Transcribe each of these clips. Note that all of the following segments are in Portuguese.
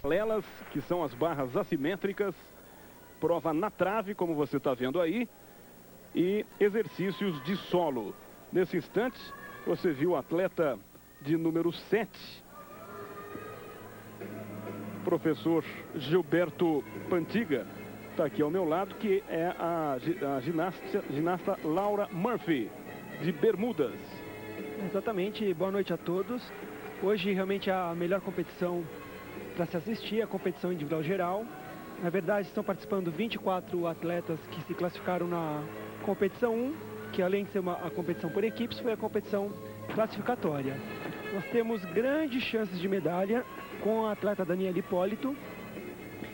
Paralelas, que são as barras assimétricas, prova na trave, como você está vendo aí, e exercícios de solo. Nesse instante, você viu o atleta de número 7, professor Gilberto Pantiga, está aqui ao meu lado, que é a ginasta Laura Murphy, de Bermudas. Exatamente, boa noite a todos. Hoje realmente a melhor competição para se assistir, a competição individual geral. Na verdade, estão participando 24 atletas que se classificaram na competição 1, que além de ser a competição por equipes, foi a competição classificatória. Nós temos grandes chances de medalha com a atleta Daniela Hipólito.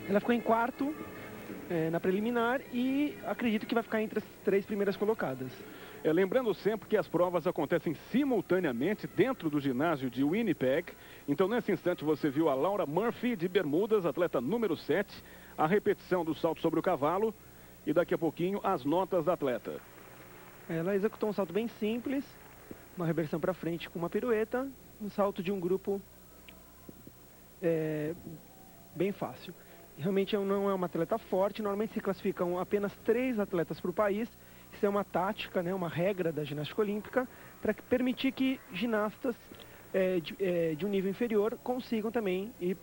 Ela ficou em quarto na preliminar e acredito que vai ficar entre as 3 primeiras colocadas. Lembrando sempre que as provas acontecem simultaneamente dentro do ginásio de Winnipeg. Então, nesse instante, você viu a Laura Murphy, de Bermudas, atleta número 7, a repetição do salto sobre o cavalo e daqui a pouquinho as notas da atleta. Ela executou um salto bem simples, uma reversão para frente com uma pirueta, um salto de um grupo bem fácil. Realmente não é uma atleta forte, normalmente se classificam apenas 3 atletas para o país. Isso é uma tática, né, uma regra da ginástica olímpica, para permitir que ginastas de um nível inferior consigam também ir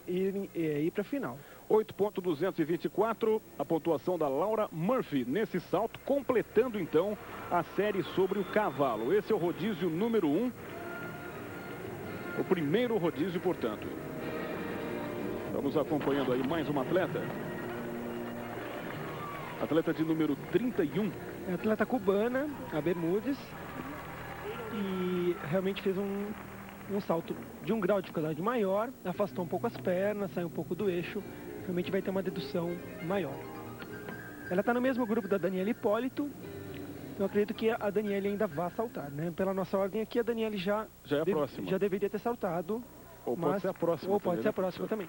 para a final. 8.224, a pontuação da Laura Murphy nesse salto, completando então a série sobre o cavalo. Esse é o rodízio número 1, o primeiro rodízio, portanto. Vamos acompanhando aí mais uma atleta. Atleta de número 31. É atleta cubana, a Bermudes, e realmente fez um salto de um grau de dificuldade maior, afastou um pouco as pernas, saiu um pouco do eixo, realmente vai ter uma dedução maior. Ela está no mesmo grupo da Daniela Hipólito, eu acredito que a Daniela ainda vai saltar, né? Pela nossa ordem aqui, a Daniela já deveria ter saltado. Ou pode ser a próxima. Ou pode ser a próxima também.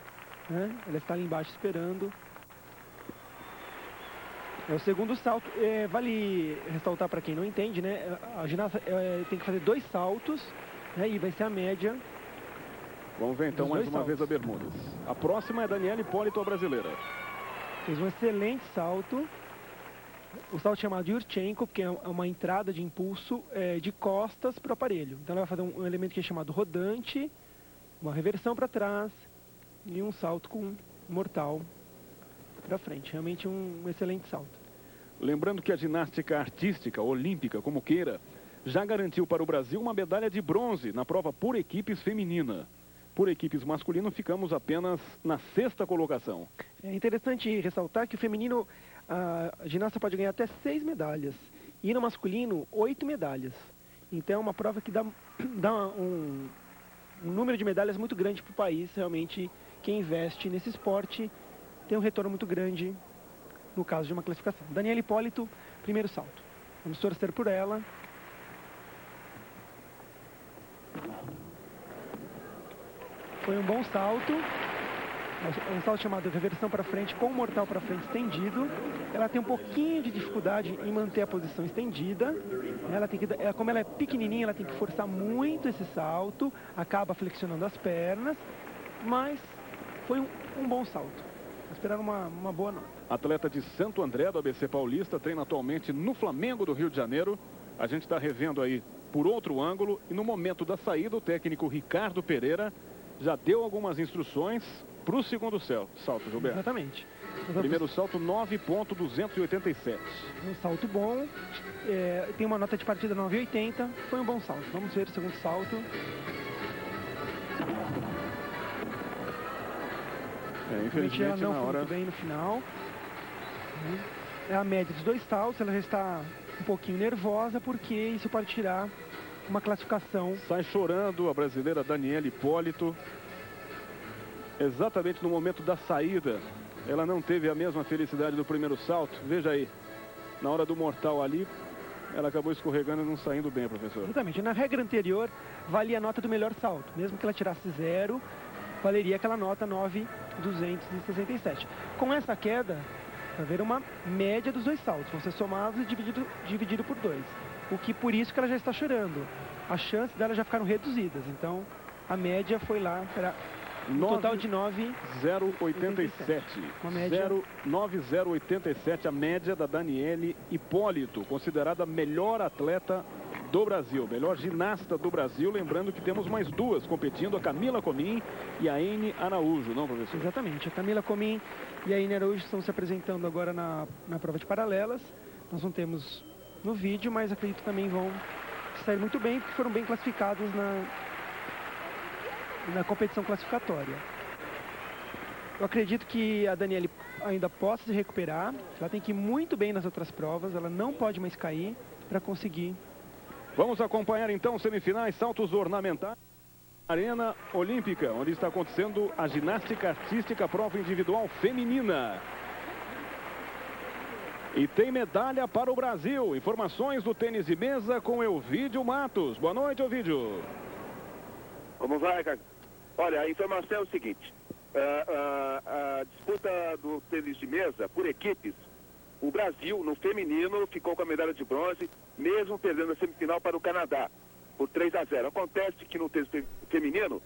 Né? Ela está ali embaixo esperando. É o segundo salto. Vale ressaltar para quem não entende, né? A ginasta tem que fazer 2 saltos, né? E vai ser a média. Vamos ver então mais uma vez a Bermudas. A próxima é a Daniela Hipólito, a brasileira. Fez um excelente salto. O salto chamado Yurchenko, que é uma entrada de impulso de costas para o aparelho. Então ela vai fazer um elemento que é chamado rodante, uma reversão para trás e um salto com mortal para frente. Realmente um excelente salto. Lembrando que a ginástica artística, olímpica, como queira, já garantiu para o Brasil uma medalha de bronze na prova por equipes feminina. Por equipes masculino, ficamos apenas na 6ª colocação. É interessante ressaltar que o feminino, a ginasta pode ganhar até 6 medalhas. E no masculino, 8 medalhas. Então é uma prova que dá um número de medalhas muito grande para o país. Realmente, quem investe nesse esporte tem um retorno muito grande no caso de uma classificação. Daniela Hipólito, primeiro salto. Vamos torcer por ela. Foi um bom salto. Um salto chamado reversão para frente com o mortal para frente estendido. Ela tem um pouquinho de dificuldade em manter a posição estendida. Como ela é pequenininha, ela tem que forçar muito esse salto. Acaba flexionando as pernas. Mas foi um bom salto. Esperar uma boa nota. Atleta de Santo André, do ABC Paulista, treina atualmente no Flamengo do Rio de Janeiro. A gente está revendo aí por outro ângulo. E no momento da saída, o técnico Ricardo Pereira já deu algumas instruções para o segundo salto, Gilberto. Exatamente. Primeiro salto, 9.287. Um salto bom. Tem uma nota de partida 9,80. Foi um bom salto. Vamos ver o segundo salto. Infelizmente, ela não na foi hora... muito bem no final. É a média dos 2 saltos. Ela já está um pouquinho nervosa, porque isso pode tirar uma classificação. Sai chorando a brasileira Daniela Hipólito. Exatamente no momento da saída, ela não teve a mesma felicidade do primeiro salto. Veja aí, na hora do mortal ali, ela acabou escorregando e não saindo bem, professor. Exatamente. Na regra anterior, valia a nota do melhor salto. Mesmo que ela tirasse 0, valeria aquela nota 9.267. Com essa queda, vai haver uma média dos 2 saltos. Vão ser somados e dividido por 2. O que por isso que ela já está chorando. As chances dela já ficaram reduzidas. Então, a média foi lá para Um total de 9,087. Uma média. 9,087 a média da Daniele Hipólito, considerada a melhor atleta do Brasil, melhor ginasta do Brasil. Lembrando que temos mais duas competindo, a Camila Comim e a Aine Araújo, não, professor? Exatamente. A Camila Comim e a Aine Araújo estão se apresentando agora na prova de paralelas. Nós não temos no vídeo, mas acredito que também vão sair muito bem, porque foram bem classificados na competição classificatória. Eu acredito que a Daniele ainda possa se recuperar. Ela tem que ir muito bem nas outras provas, ela não pode mais cair para conseguir. Vamos acompanhar então semifinais, saltos ornamentais. Arena Olímpica, onde está acontecendo a ginástica artística, prova individual feminina. E tem medalha para o Brasil. Informações do tênis de mesa com Elvídio Matos. Boa noite, Elvídio. Como vai, cara? Olha, a informação é o seguinte. A disputa do tênis de mesa por equipes, o Brasil, no feminino, ficou com a medalha de bronze, mesmo perdendo a semifinal para o Canadá, por 3-0. Acontece que no tênis feminino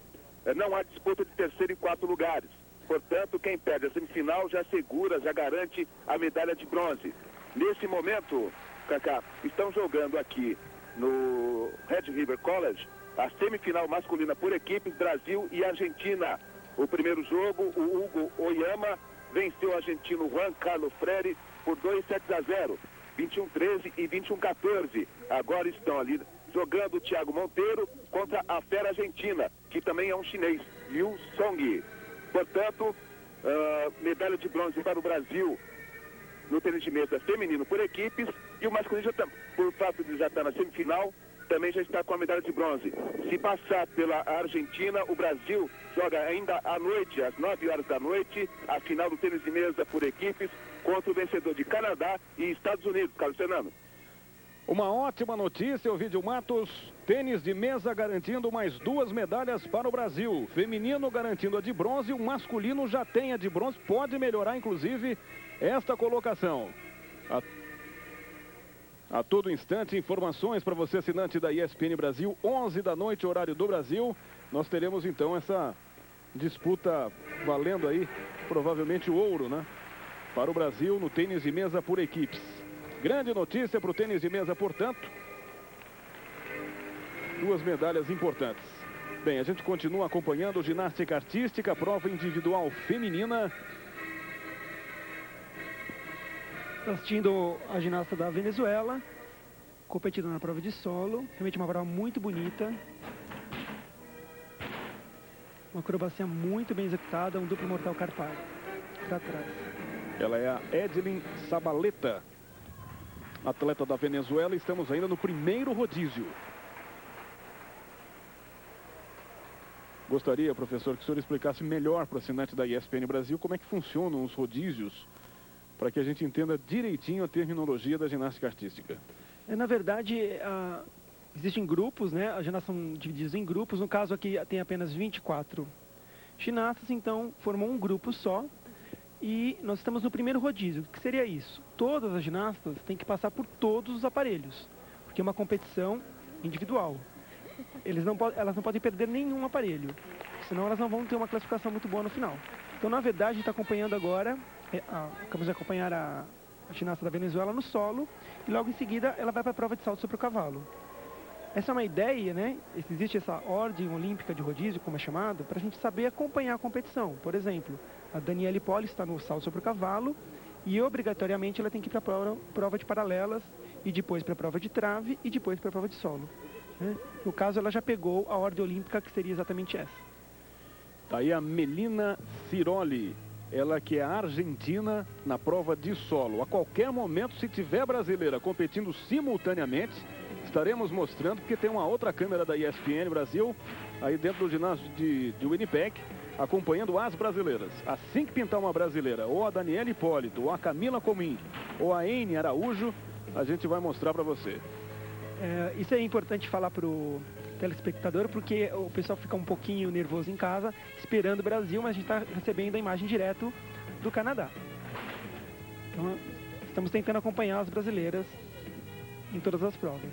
não há disputa de terceiro e quarto lugares. Portanto, quem perde a semifinal já segura, já garante a medalha de bronze. Nesse momento, Cacá, estão jogando aqui no Red River College a semifinal masculina por equipes, Brasil e Argentina. O primeiro jogo, o Hugo Oyama venceu o argentino Juan Carlos Freire por 2-0, 21-13 e 21-14. Agora estão ali jogando o Thiago Monteiro contra a fera argentina, que também é um chinês, Liu Song. Portanto, medalha de bronze para o Brasil no tênis de mesa feminino por equipes, e o masculino, por fato de já estar na semifinal, também já está com a medalha de bronze. Se passar pela Argentina, o Brasil joga ainda à noite, às 9 horas da noite, a final do tênis de mesa por equipes contra o vencedor de Canadá e Estados Unidos. Carlos Fernando. Uma ótima notícia, Elvídio Matos. Tênis de mesa garantindo mais duas medalhas para o Brasil. Feminino garantindo a de bronze, o masculino já tem a de bronze. Pode melhorar, inclusive, esta colocação. A todo instante, informações para você, assinante da ESPN Brasil, 11 da noite, horário do Brasil. Nós teremos, então, essa disputa valendo aí, provavelmente, o ouro, né? Para o Brasil no tênis de mesa por equipes. Grande notícia para o tênis de mesa, portanto. Duas medalhas importantes. Bem, a gente continua acompanhando ginástica artística, prova individual feminina. Assistindo a ginasta da Venezuela, competindo na prova de solo. Realmente uma prova muito bonita. Uma acrobacia muito bem executada, um duplo mortal carpado. Para trás. Ela é a Edilin Sabaleta, atleta da Venezuela. Estamos ainda no primeiro rodízio. Gostaria, professor, que o senhor explicasse melhor para o assinante da ESPN Brasil como é que funcionam os rodízios, para que a gente entenda direitinho a terminologia da ginástica artística. Na verdade, existem grupos, né? As ginastas são divididas em grupos. No caso aqui tem apenas 24 ginastas, então formam um grupo só. E nós estamos no primeiro rodízio. O que seria isso? Todas as ginastas têm que passar por todos os aparelhos, porque é uma competição individual. Elas não podem perder nenhum aparelho, senão elas não vão ter uma classificação muito boa no final. Então, na verdade, a gente está acompanhando agora, acabamos de acompanhar a ginasta da Venezuela no solo, e logo em seguida ela vai para a prova de salto sobre o cavalo. Essa é uma ideia, né? Existe essa ordem olímpica de rodízio, como é chamado, para a gente saber acompanhar a competição. Por exemplo, a Daniele Hipólito está no salto sobre o cavalo e obrigatoriamente ela tem que ir para a prova de paralelas e depois para a prova de trave e depois para a prova de solo. Né? No caso, ela já pegou a ordem olímpica, que seria exatamente essa. Tá aí a Melina Ciroli, ela que é argentina na prova de solo. A qualquer momento, se tiver brasileira competindo simultaneamente, estaremos mostrando, porque tem uma outra câmera da ESPN Brasil aí dentro do ginásio de Winnipeg, acompanhando as brasileiras. Assim que pintar uma brasileira, ou a Daniele Hipólito, ou a Camila Comim, ou a Aine Araújo, a gente vai mostrar para você. Isso é importante falar para o telespectador, porque o pessoal fica um pouquinho nervoso em casa, esperando o Brasil, mas a gente está recebendo a imagem direto do Canadá. Então, estamos tentando acompanhar as brasileiras em todas as provas.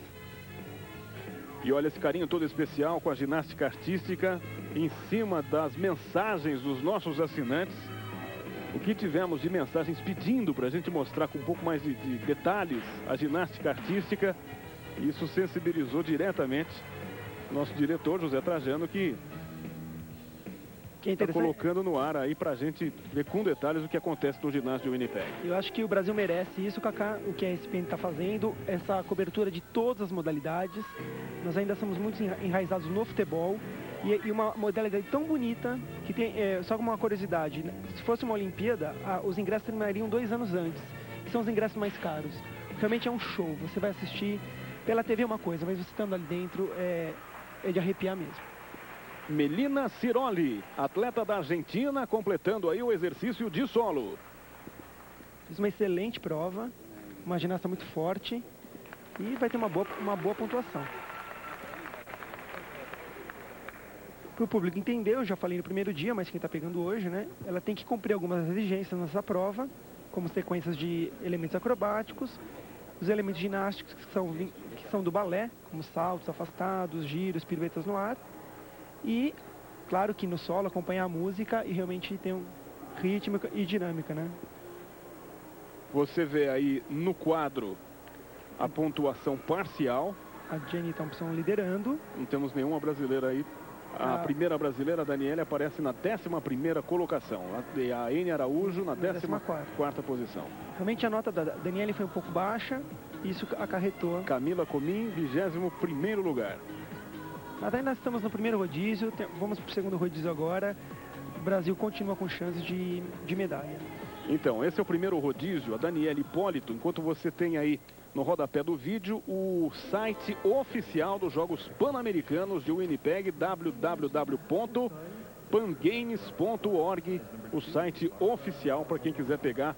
E olha esse carinho todo especial com a ginástica artística em cima das mensagens dos nossos assinantes. O que tivemos de mensagens pedindo para a gente mostrar com um pouco mais de detalhes a ginástica artística. Isso sensibilizou diretamente nosso diretor, José Trajano, que está colocando no ar aí para a gente ver com detalhes o que acontece no ginásio do Winnipeg. Eu acho que o Brasil merece isso, Kaká, o que a ESPN está fazendo, essa cobertura de todas as modalidades. Nós ainda somos muito enraizados no futebol e uma modalidade tão bonita que tem, só uma curiosidade, né? Se fosse uma Olimpíada, os ingressos terminariam 2 anos antes, que são os ingressos mais caros. Realmente é um show, você vai assistir pela TV é uma coisa, mas você estando ali dentro é de arrepiar mesmo. Melina Ciroli, atleta da Argentina, completando aí o exercício de solo. Fiz uma excelente prova, uma ginasta muito forte e vai ter uma boa pontuação. Para o público entender, eu já falei no primeiro dia, mas quem está pegando hoje, né? Ela tem que cumprir algumas exigências nessa prova, como sequências de elementos acrobáticos, os elementos ginásticos que são do balé, como saltos afastados, giros, piruetas no ar. E, claro que no solo, acompanhar a música e realmente tem um ritmo e dinâmica, né? Você vê aí no quadro a pontuação parcial. A Jenny Thompson liderando. Não temos nenhuma brasileira aí. A primeira brasileira, a Daniele, aparece na 11ª colocação. A Eni Araújo na 14ª posição. Realmente a nota da Daniele foi um pouco baixa. Isso acarretou. Camila Comim, 21º lugar. Mas aí nós estamos no primeiro rodízio, vamos para o segundo rodízio agora. O Brasil continua com chances de medalha. Então, esse é o primeiro rodízio. A Daniele Hipólito, enquanto você tem aí no rodapé do vídeo o site oficial dos Jogos Pan-Americanos de Winnipeg, www.pangames.org, o site oficial para quem quiser pegar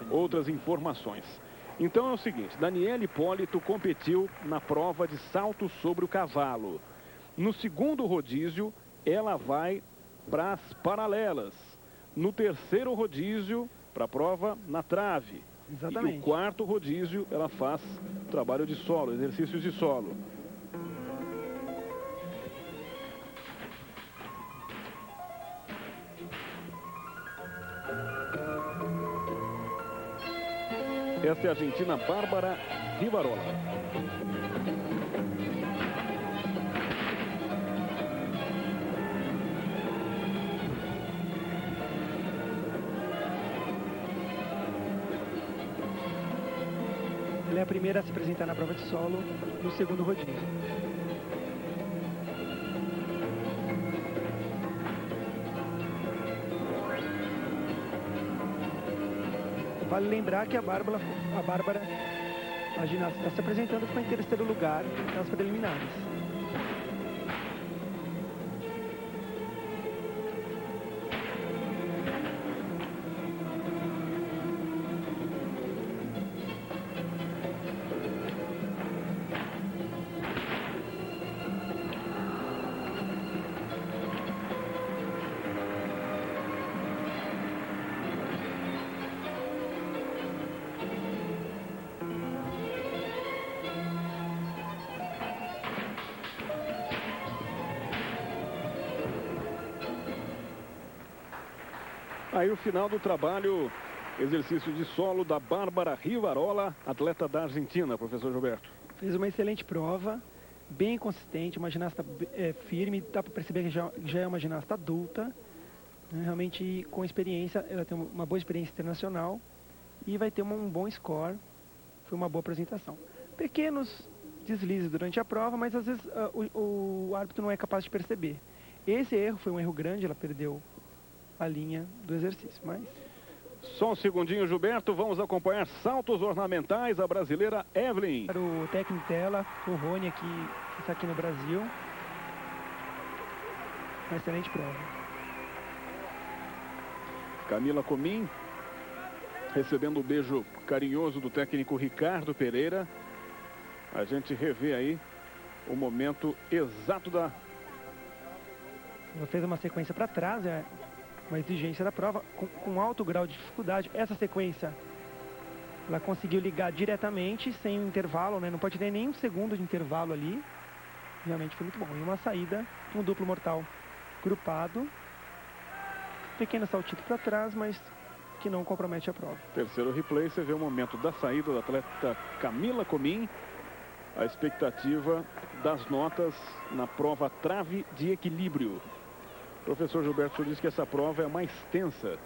outras informações. Então é o seguinte, Daniele Hipólito competiu na prova de salto sobre o cavalo. No segundo rodízio, ela vai para as paralelas. No terceiro rodízio, para a prova na trave. Exatamente. E no quarto rodízio, ela faz trabalho de solo, exercícios de solo. Esta é a argentina Bárbara Rivarola. Ela é a primeira a se apresentar na prova de solo no segundo rodízio. Vale lembrar que a Bárbara, a ginasta, está se apresentando com em terceiro lugar nas preliminares. Aí o final do trabalho, exercício de solo da Bárbara Rivarola, atleta da Argentina, professor Gilberto. Fez uma excelente prova, bem consistente, uma ginasta firme, dá para perceber que já é uma ginasta adulta, né? Realmente com experiência, ela tem uma boa experiência internacional e vai ter um bom score, foi uma boa apresentação. Pequenos deslizes durante a prova, mas às vezes o árbitro não é capaz de perceber. Esse erro foi um erro grande, ela perdeu a linha do exercício, mas... Só um segundinho, Gilberto, vamos acompanhar saltos ornamentais, a brasileira Evelyn. Para o técnico dela, o Rony, que está aqui no Brasil. Uma excelente prova. Camila Comim, recebendo o beijo carinhoso do técnico Ricardo Pereira. A gente revê aí o momento exato da... Ela fez uma sequência para trás, uma exigência da prova, com alto grau de dificuldade. Essa sequência, ela conseguiu ligar diretamente, sem um intervalo, né? Não pode ter nem um segundo de intervalo ali. Realmente foi muito bom. E uma saída, um duplo mortal grupado. Pequeno saltito para trás, mas que não compromete a prova. Terceiro replay, você vê o momento da saída da atleta Camila Comim. A expectativa das notas na prova trave de equilíbrio. O professor Gilberto disse que essa prova é a mais tensa.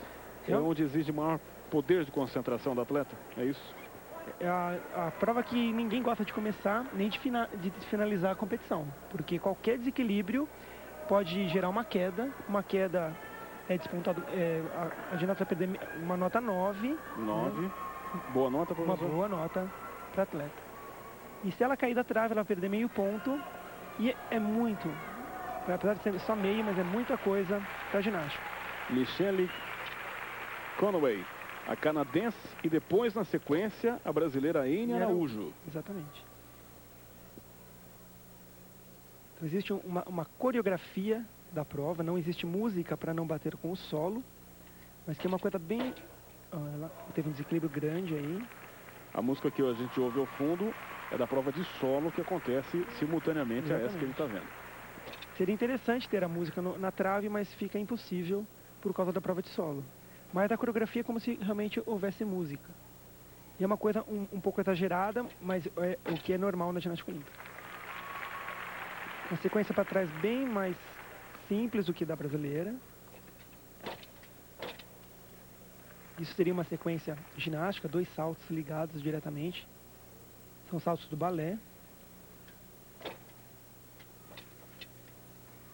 É onde exige maior poder de concentração do atleta. É isso? É a prova que ninguém gosta de começar, nem de finalizar a competição. Porque qualquer desequilíbrio pode gerar uma queda. Uma queda é despontado. A ginasta vai perder uma nota 9. 9. Né? Boa nota, professor? Uma boa nota para atleta. E se ela cair da trave, ela vai perder meio ponto. E é muito. Apesar de ser só meio, mas é muita coisa para a ginástica. Michelle Conway, a canadense, e depois, na sequência, a brasileira Enia Araújo. Exatamente. Então, existe uma coreografia da prova, não existe música para não bater com o solo, mas que é uma coisa bem... ela teve um desequilíbrio grande aí. A música que a gente ouve ao fundo é da prova de solo que acontece simultaneamente. Exatamente. A essa que a gente está vendo. Seria interessante ter a música na trave, mas fica impossível por causa da prova de solo. Mas a coreografia é como se realmente houvesse música. E é uma coisa um pouco exagerada, mas é o que é normal na ginástica olímpica. Uma sequência para trás bem mais simples do que da brasileira. Isso seria uma sequência ginástica, 2 saltos ligados diretamente. São saltos do balé.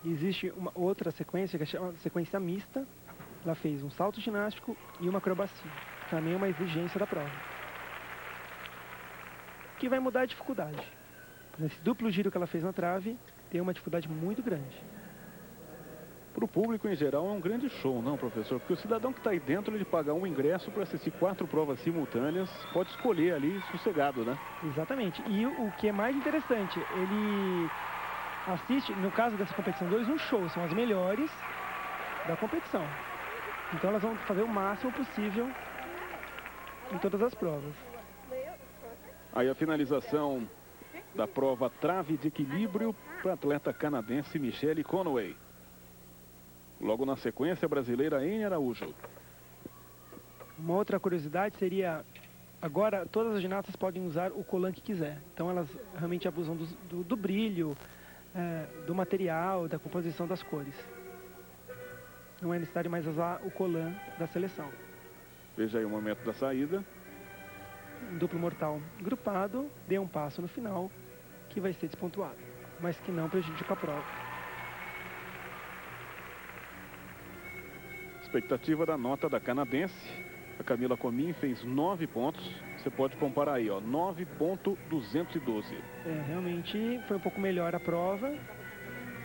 E existe uma outra sequência que é chamada sequência mista. Ela fez um salto ginástico e uma acrobacia. Também é uma exigência da prova. Que vai mudar a dificuldade. Esse duplo giro que ela fez na trave tem uma dificuldade muito grande. Para o público em geral é um grande show, não, professor? Porque o cidadão que está aí dentro, ele pagar um ingresso para assistir 4 provas simultâneas, pode escolher ali sossegado, né? Exatamente. E o que é mais interessante, ele assiste, no caso dessa competição 2, um show. São as melhores da competição. Então elas vão fazer o máximo possível em todas as provas. Aí a finalização da prova trave de equilíbrio para a atleta canadense Michelle Conway. Logo na sequência, a brasileira Enia Araújo. Uma outra curiosidade seria, agora todas as ginastas podem usar o colã que quiser. Então elas realmente abusam do brilho, do material, da composição das cores. Não é necessário mais usar o colã da seleção. Veja aí o momento da saída. Um duplo mortal grupado, dê um passo no final, que vai ser despontuado, mas que não prejudica a prova. Expectativa da nota da canadense. A Camila Comim fez 9 pontos. Você pode comparar aí, ó, 9.212. Realmente foi um pouco melhor a prova,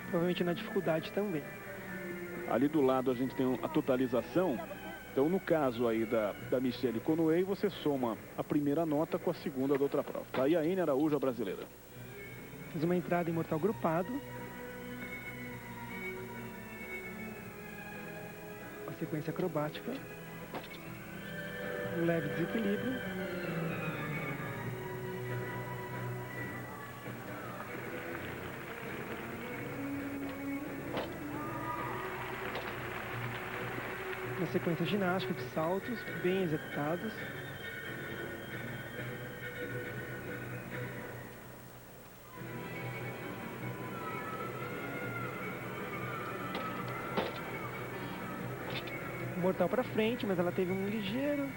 provavelmente na dificuldade também. Ali do lado a gente tem a totalização. Então, no caso aí da Michelle Conway, você soma a primeira nota com a segunda da outra prova. Tá aí a Enia Araújo, a brasileira. Fiz uma entrada em mortal grupado. A sequência acrobática. Um leve desequilíbrio. Uma sequência ginástica de saltos bem executados. Mortal para frente, mas ela teve um ligeiro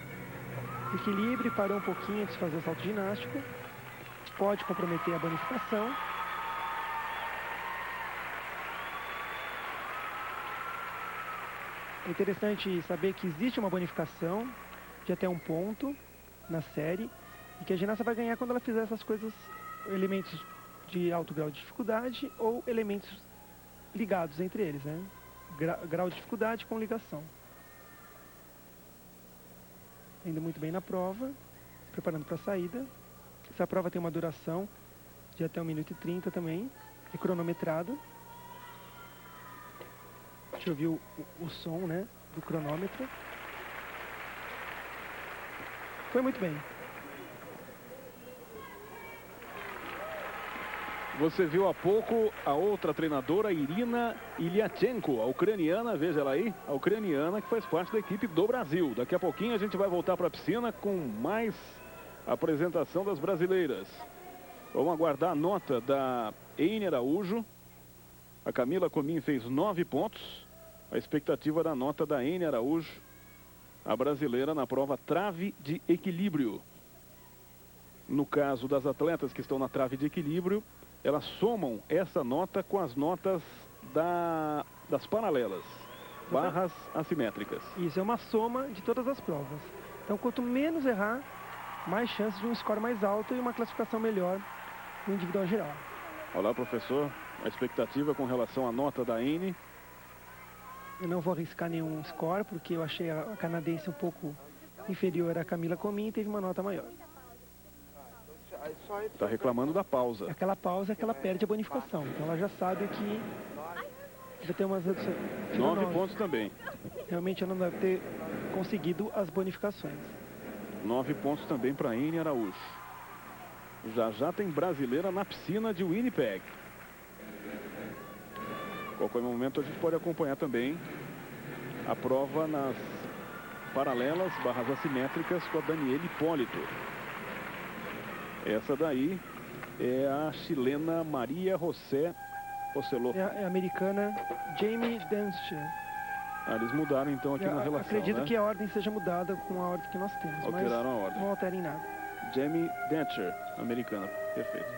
desequilíbrio e parou um pouquinho antes de fazer o salto ginástico. Pode comprometer a bonificação. É interessante saber que existe uma bonificação de até um ponto na série e que a ginasta vai ganhar quando ela fizer essas coisas, elementos de alto grau de dificuldade ou elementos ligados entre eles, né? Grau de dificuldade com ligação. Indo muito bem na prova, se preparando para a saída. Essa prova tem uma duração de até 1 minuto e 30 também, é cronometrada. Deixa eu ouvir o som, né, do cronômetro. Foi muito bem. Você viu há pouco a outra treinadora, Irina Ilyachenko, a ucraniana, veja ela aí, a ucraniana que faz parte da equipe do Brasil. Daqui a pouquinho a gente vai voltar para a piscina com mais apresentação das brasileiras. Vamos aguardar a nota da Heine Araújo. A Camila Comim fez 9 pontos. A expectativa da nota da Heine Araújo, a brasileira, na prova trave de equilíbrio. No caso das atletas que estão na trave de equilíbrio, elas somam essa nota com as notas das paralelas, barras assimétricas. Isso é uma soma de todas as provas. Então, quanto menos errar, mais chances de um score mais alto e uma classificação melhor no individual geral. Olá, professor. A expectativa com relação à nota da Heine? Eu não vou arriscar nenhum score, porque eu achei a canadense um pouco inferior à Camila Comim e teve uma nota maior. Está reclamando da pausa. Aquela pausa é que ela perde a bonificação. Então ela já sabe que vai ter umas reduções. 9 pontos também. Realmente ela não deve ter conseguido as bonificações. 9 pontos também para Heine Araújo. Já tem brasileira na piscina de Winnipeg. Qualquer momento a gente pode acompanhar também a prova nas paralelas, barras assimétricas, com a Daniela Hipólito. Essa daí é a chilena Maria José Roceló. É a americana Jamie Dencher. Eles mudaram então aqui na relação. Acredito, né? que a ordem seja mudada com a ordem que nós temos. Alteraram mas a ordem. Não altera em nada. Jamie Dencher, americana. Perfeito.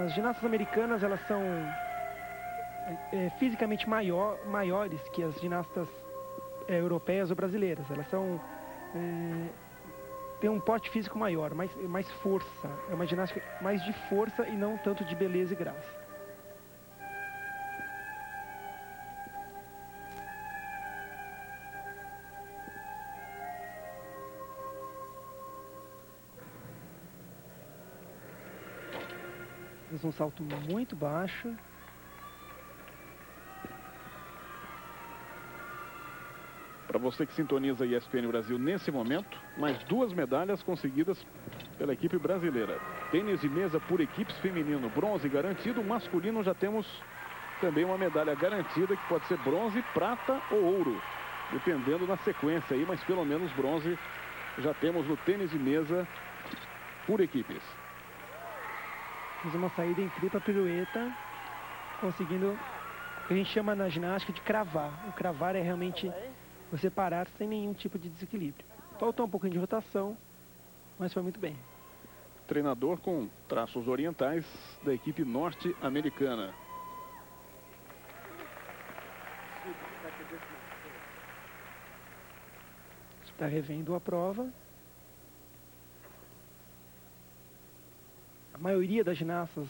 As ginastas americanas, elas são fisicamente maiores que as ginastas europeias ou brasileiras. Elas são... tem um porte físico maior, mais força. É uma ginástica mais de força e não tanto de beleza e graça. Fez um salto muito baixo. Para você que sintoniza a ESPN Brasil nesse momento, mais 2 medalhas conseguidas pela equipe brasileira. Tênis de mesa por equipes feminino, bronze garantido. Masculino já temos também uma medalha garantida, que pode ser bronze, prata ou ouro, dependendo da sequência aí, mas pelo menos bronze já temos no tênis de mesa por equipes. Fiz uma saída em tripla pirueta, conseguindo o que a gente chama na ginástica de cravar. O cravar é realmente você parar sem nenhum tipo de desequilíbrio. Faltou um pouquinho de rotação, mas foi muito bem. Treinador com traços orientais da equipe norte-americana. Está revendo a prova. A maioria das ginastas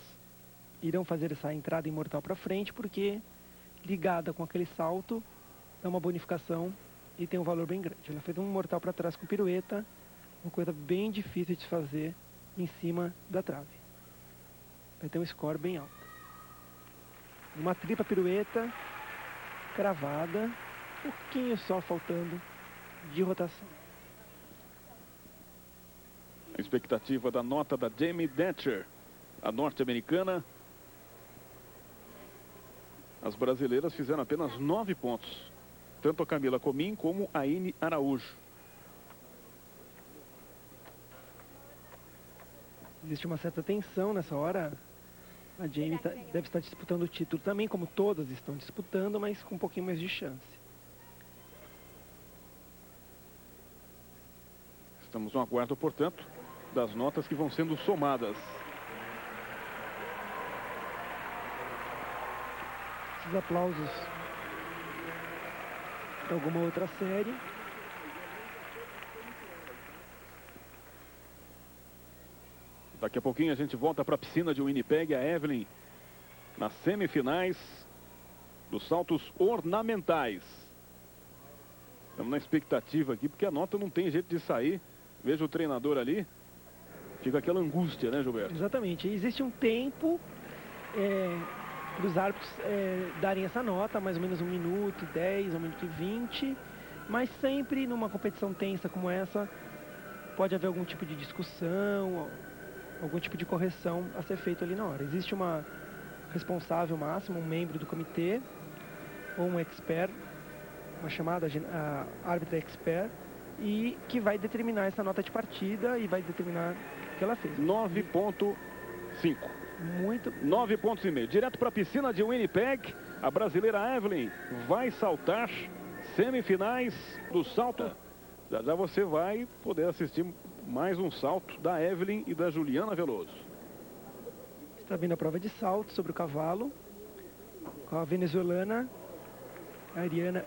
irão fazer essa entrada em mortal para frente, porque ligada com aquele salto dá uma bonificação e tem um valor bem grande. Ela fez um mortal para trás com pirueta, uma coisa bem difícil de se fazer em cima da trave. Vai ter um score bem alto. Uma tripla pirueta cravada, um pouquinho só faltando de rotação. A expectativa da nota da Jamie Dencher, a norte-americana. As brasileiras fizeram apenas 9 pontos. Tanto a Camila Comim como a Heine Araújo. Existe uma certa tensão nessa hora. A Jamie deve estar disputando o título também, como todas estão disputando, mas com um pouquinho mais de chance. Estamos no aguardo, portanto, das notas que vão sendo somadas. Esses aplausos para alguma outra série. Daqui a pouquinho a gente volta para a piscina de Winnipeg. A Evelyn nas semifinais dos saltos ornamentais. Estamos na expectativa aqui, porque a nota não tem jeito de sair. Veja o treinador ali. Fica aquela angústia, né, Gilberto? Exatamente. Existe um tempo para os árbitros darem essa nota, mais ou menos 1 minuto 10, 1 minuto e 20. Mas sempre numa competição tensa como essa, pode haver algum tipo de discussão, algum tipo de correção a ser feito ali na hora. Existe uma responsável máxima, um membro do comitê, ou um expert, uma chamada árbitra expert, e que vai determinar essa nota de partida e vai determinar o que ela fez. 9,5. Muito. 9,5 pontos. Direto para a piscina de Winnipeg, a brasileira Evelyn vai saltar semifinais do salto. Já já você vai poder assistir mais um salto da Evelyn e da Juliana Veloso. Está vindo a prova de salto sobre o cavalo, com a venezuelana, a Ariana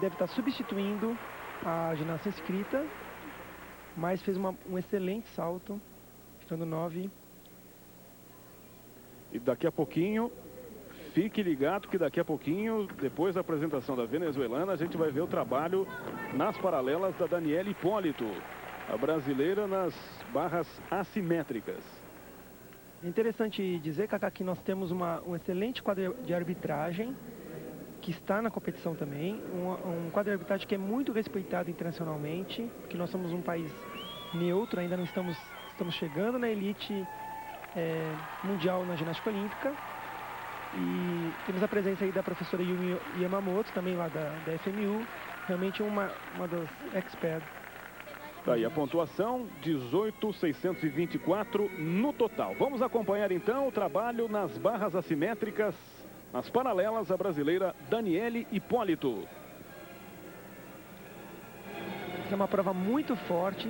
deve estar substituindo a ginasta inscrita, mas fez um excelente salto, ficando 9. E daqui a pouquinho, fique ligado que daqui a pouquinho, depois da apresentação da venezuelana, a gente vai ver o trabalho nas paralelas da Daniela Hipólito, a brasileira nas barras assimétricas. É interessante dizer, Cacá, que nós temos um excelente quadro de arbitragem, que está na competição também, um quadro de arbitragem que é muito respeitado internacionalmente, porque nós somos um país neutro, ainda não estamos chegando na elite mundial na ginástica olímpica. E temos a presença aí da professora Yumi Yamamoto, também lá da FMU, realmente uma das experts. Daí a pontuação, 18.624 no total. Vamos acompanhar então o trabalho nas barras assimétricas, nas paralelas, a brasileira Daniele Hipólito. É uma prova muito forte.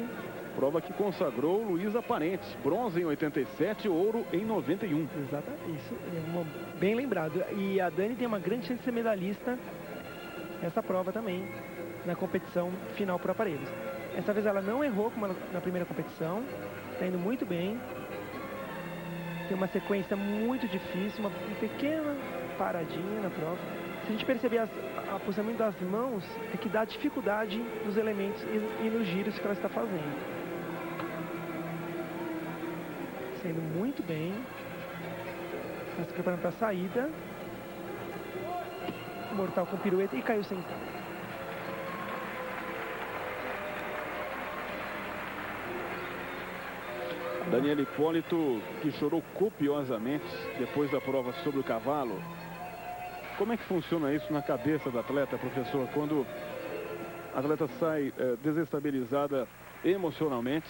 Prova que consagrou Luísa Parentes, bronze em 87, ouro em 91. Exatamente, isso é bem lembrado. E a Dani tem uma grande chance de ser medalhista nessa prova também, na competição final por aparelhos. Essa vez ela não errou como na primeira competição, está indo muito bem. Tem uma sequência muito difícil, uma pequena paradinha na prova. Se a gente perceber o posicionamento das mãos, é que dá dificuldade nos elementos e nos giros que ela está fazendo. Saindo muito bem. Está se preparando para a saída. Mortal com pirueta e caiu sem. Daniela Hipólito, que chorou copiosamente depois da prova sobre o cavalo. Como é que funciona isso na cabeça do atleta, professor, quando a atleta sai desestabilizada emocionalmente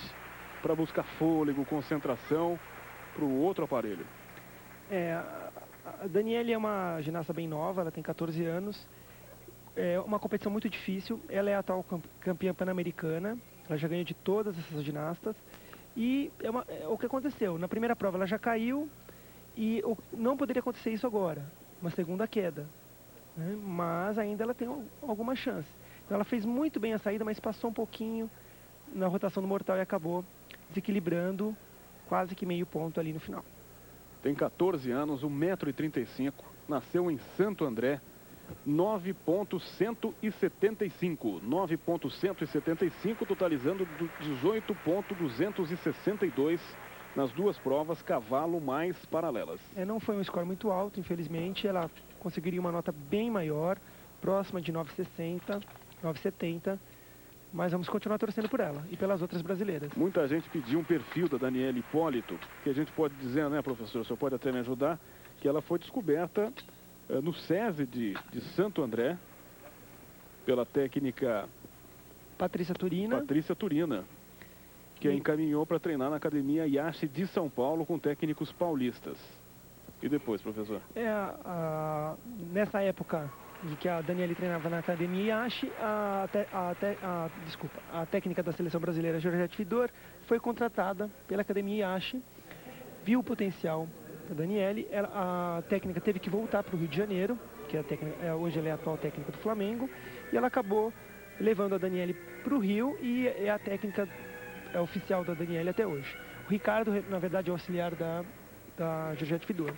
para buscar fôlego, concentração para o outro aparelho? A Daniela é uma ginasta bem nova, ela tem 14 anos. É uma competição muito difícil. Ela é a atual campeã pan-americana. Ela já ganhou de todas essas ginastas. E o que aconteceu? Na primeira prova ela já caiu e não poderia acontecer isso agora. Uma segunda queda. Né? Mas ainda ela tem alguma chance. Então ela fez muito bem a saída, mas passou um pouquinho na rotação do mortal e acabou desequilibrando quase que meio ponto ali no final. Tem 14 anos, 1,35 m, nasceu em Santo André, 9,175. 9,175, totalizando 18,262 nas duas provas, cavalo mais paralelas. Não foi um score muito alto, infelizmente. Ela conseguiria uma nota bem maior, próxima de 9,60, 9,70. Mas vamos continuar torcendo por ela e pelas outras brasileiras. Muita gente pediu um perfil da Daniela Hipólito, que a gente pode dizer, né, professor, o senhor pode até me ajudar, que ela foi descoberta no SESI de Santo André, pela técnica Patrícia Turina, que a encaminhou para treinar na Academia Yashi de São Paulo com técnicos paulistas. E depois, professor? Nessa época em que a Daniela treinava na Academia Yashi, a técnica da seleção brasileira, Georgette Fidor, foi contratada pela Academia Yashi, viu o potencial da Daniele. A técnica teve que voltar para o Rio de Janeiro, que hoje ela é a atual técnica do Flamengo, e ela acabou levando a Daniele para o Rio e é a técnica oficial da Daniele até hoje. O Ricardo, na verdade, é o auxiliar da Georgette Fidor.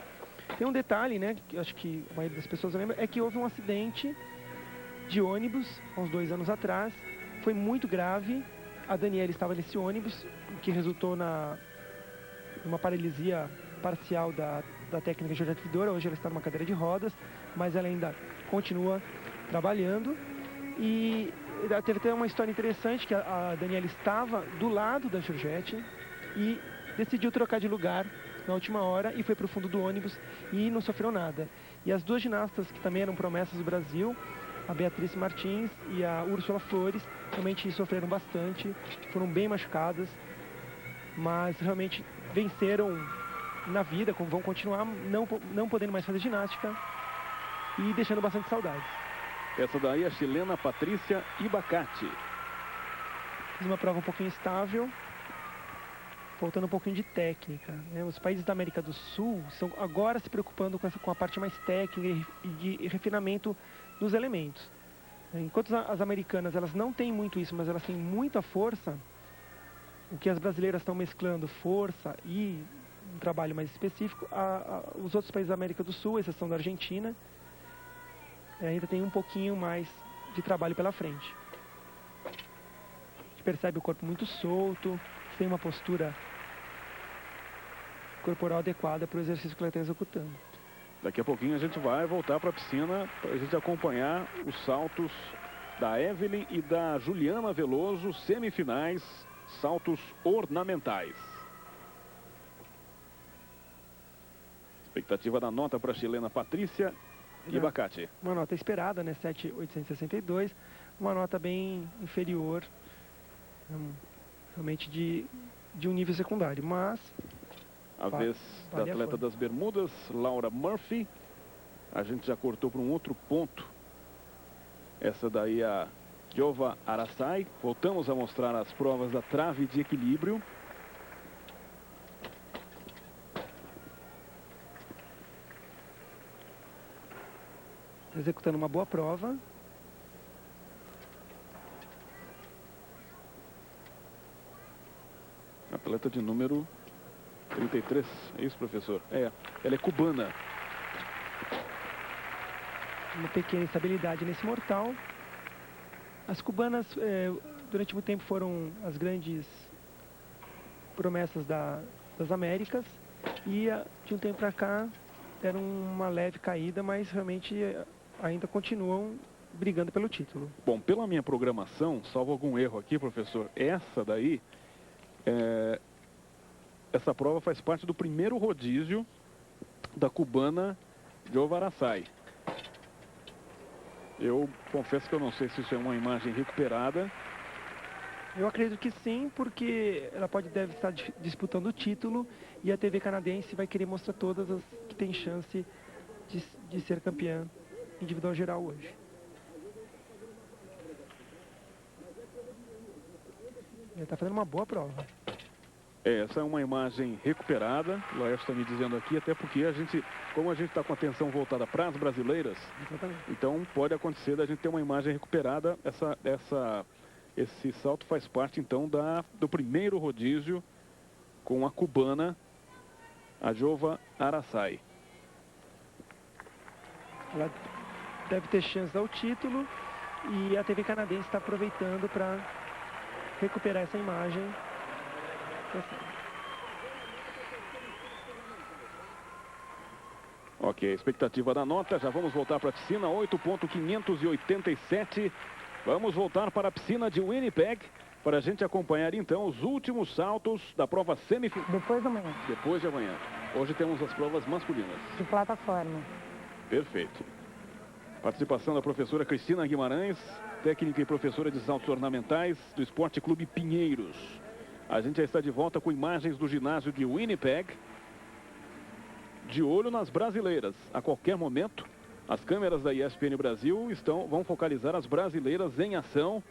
Tem um detalhe, né, que acho que a maioria das pessoas lembra, é que houve um acidente de ônibus, há uns 2 anos atrás. Foi muito grave. A Daniela estava nesse ônibus, o que resultou numa paralisia parcial da técnica Georgette Fidor. Hoje ela está numa cadeira de rodas, mas ela ainda continua trabalhando. E teve até uma história interessante, que a Daniela estava do lado da Georgette e decidiu trocar de lugar na última hora e foi para o fundo do ônibus e não sofreu nada. E as duas ginastas que também eram promessas do Brasil, a Beatriz Martins e a Úrsula Flores, realmente sofreram bastante, foram bem machucadas, mas realmente venceram na vida, como vão continuar não podendo mais fazer ginástica e deixando bastante saudades. Essa daí é a chilena Patrícia Ibacati. Fiz uma prova um pouquinho estável, faltando um pouquinho de técnica, né? Os países da América do Sul estão agora se preocupando com a parte mais técnica e de refinamento dos elementos. Enquanto as americanas elas não têm muito isso, mas elas têm muita força, o que as brasileiras estão mesclando força e um trabalho mais específico, os outros países da América do Sul, exceção da Argentina, ainda tem um pouquinho mais de trabalho pela frente. A gente percebe o corpo muito solto, sem uma postura corporal adequada para o exercício que ela está executando. Daqui a pouquinho a gente vai voltar para a piscina para a gente acompanhar os saltos da Evelyn e da Juliana Veloso, semifinais, saltos ornamentais. Expectativa da nota para a chilena Patrícia Ibacati. Uma nota esperada, né? 7.862, uma nota bem inferior, realmente de um nível secundário, mas a vez da atleta das Bermudas, Laura Murphy. A gente já cortou para um outro ponto. Essa daí é a Jova Arasai. Voltamos a mostrar as provas da trave de equilíbrio. Executando uma boa prova. Atleta de número 33, é isso, professor? Ela é cubana. Uma pequena instabilidade nesse mortal. As cubanas, durante muito tempo, foram as grandes promessas das Américas. E, de um tempo para cá, deram uma leve caída, mas realmente ainda continuam brigando pelo título. Bom, pela minha programação, salvo algum erro aqui, professor, essa daí, essa prova faz parte do primeiro rodízio da cubana Jova Arasai. Eu confesso que eu não sei se isso é uma imagem recuperada. Eu acredito que sim, porque ela deve estar disputando o título e a TV canadense vai querer mostrar todas as que têm chance de ser campeã individual geral hoje. Ele está fazendo uma boa prova. Essa é uma imagem recuperada, o Laércio está me dizendo aqui, até porque como a gente está com a atenção voltada para as brasileiras, exatamente, então pode acontecer da gente ter uma imagem recuperada. Esse salto faz parte então do primeiro rodízio com a cubana, a Jova Arasai. Ela deve ter chance ao título e a TV canadense está aproveitando para recuperar essa imagem. Ok, expectativa da nota, já vamos voltar para a piscina, 8.587. Vamos voltar para a piscina de Winnipeg para a gente acompanhar então os últimos saltos da prova semifinal. Depois da manhã. Depois de amanhã. Hoje temos as provas masculinas. De plataforma. Perfeito. Participação da professora Cristina Guimarães, técnica e professora de saltos ornamentais do Esporte Clube Pinheiros. A gente já está de volta com imagens do ginásio de Winnipeg. De olho nas brasileiras. A qualquer momento, as câmeras da ESPN Brasil vão focalizar as brasileiras em ação.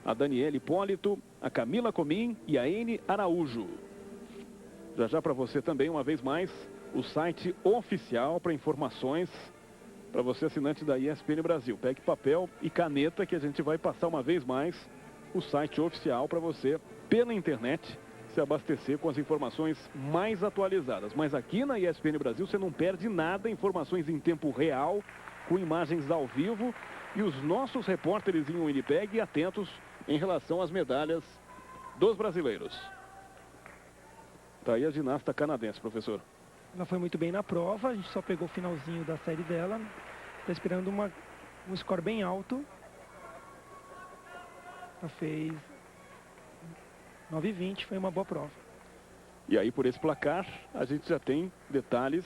A Daniela Hipólito, a Camila Comim e a Ene Araújo. Já para você também, uma vez mais, o site oficial para informações para você, assinante da ESPN Brasil. Pegue papel e caneta que a gente vai passar uma vez mais o site oficial para você, pela internet, se abastecer com as informações mais atualizadas. Mas aqui na ESPN Brasil você não perde nada, informações em tempo real, com imagens ao vivo e os nossos repórteres em Winnipeg atentos em relação às medalhas dos brasileiros. Tá aí a ginasta canadense, professor. Ela foi muito bem na prova, a gente só pegou o finalzinho da série dela. Está esperando um score bem alto. Ela fez 9,20, foi uma boa prova. E aí, por esse placar, a gente já tem detalhes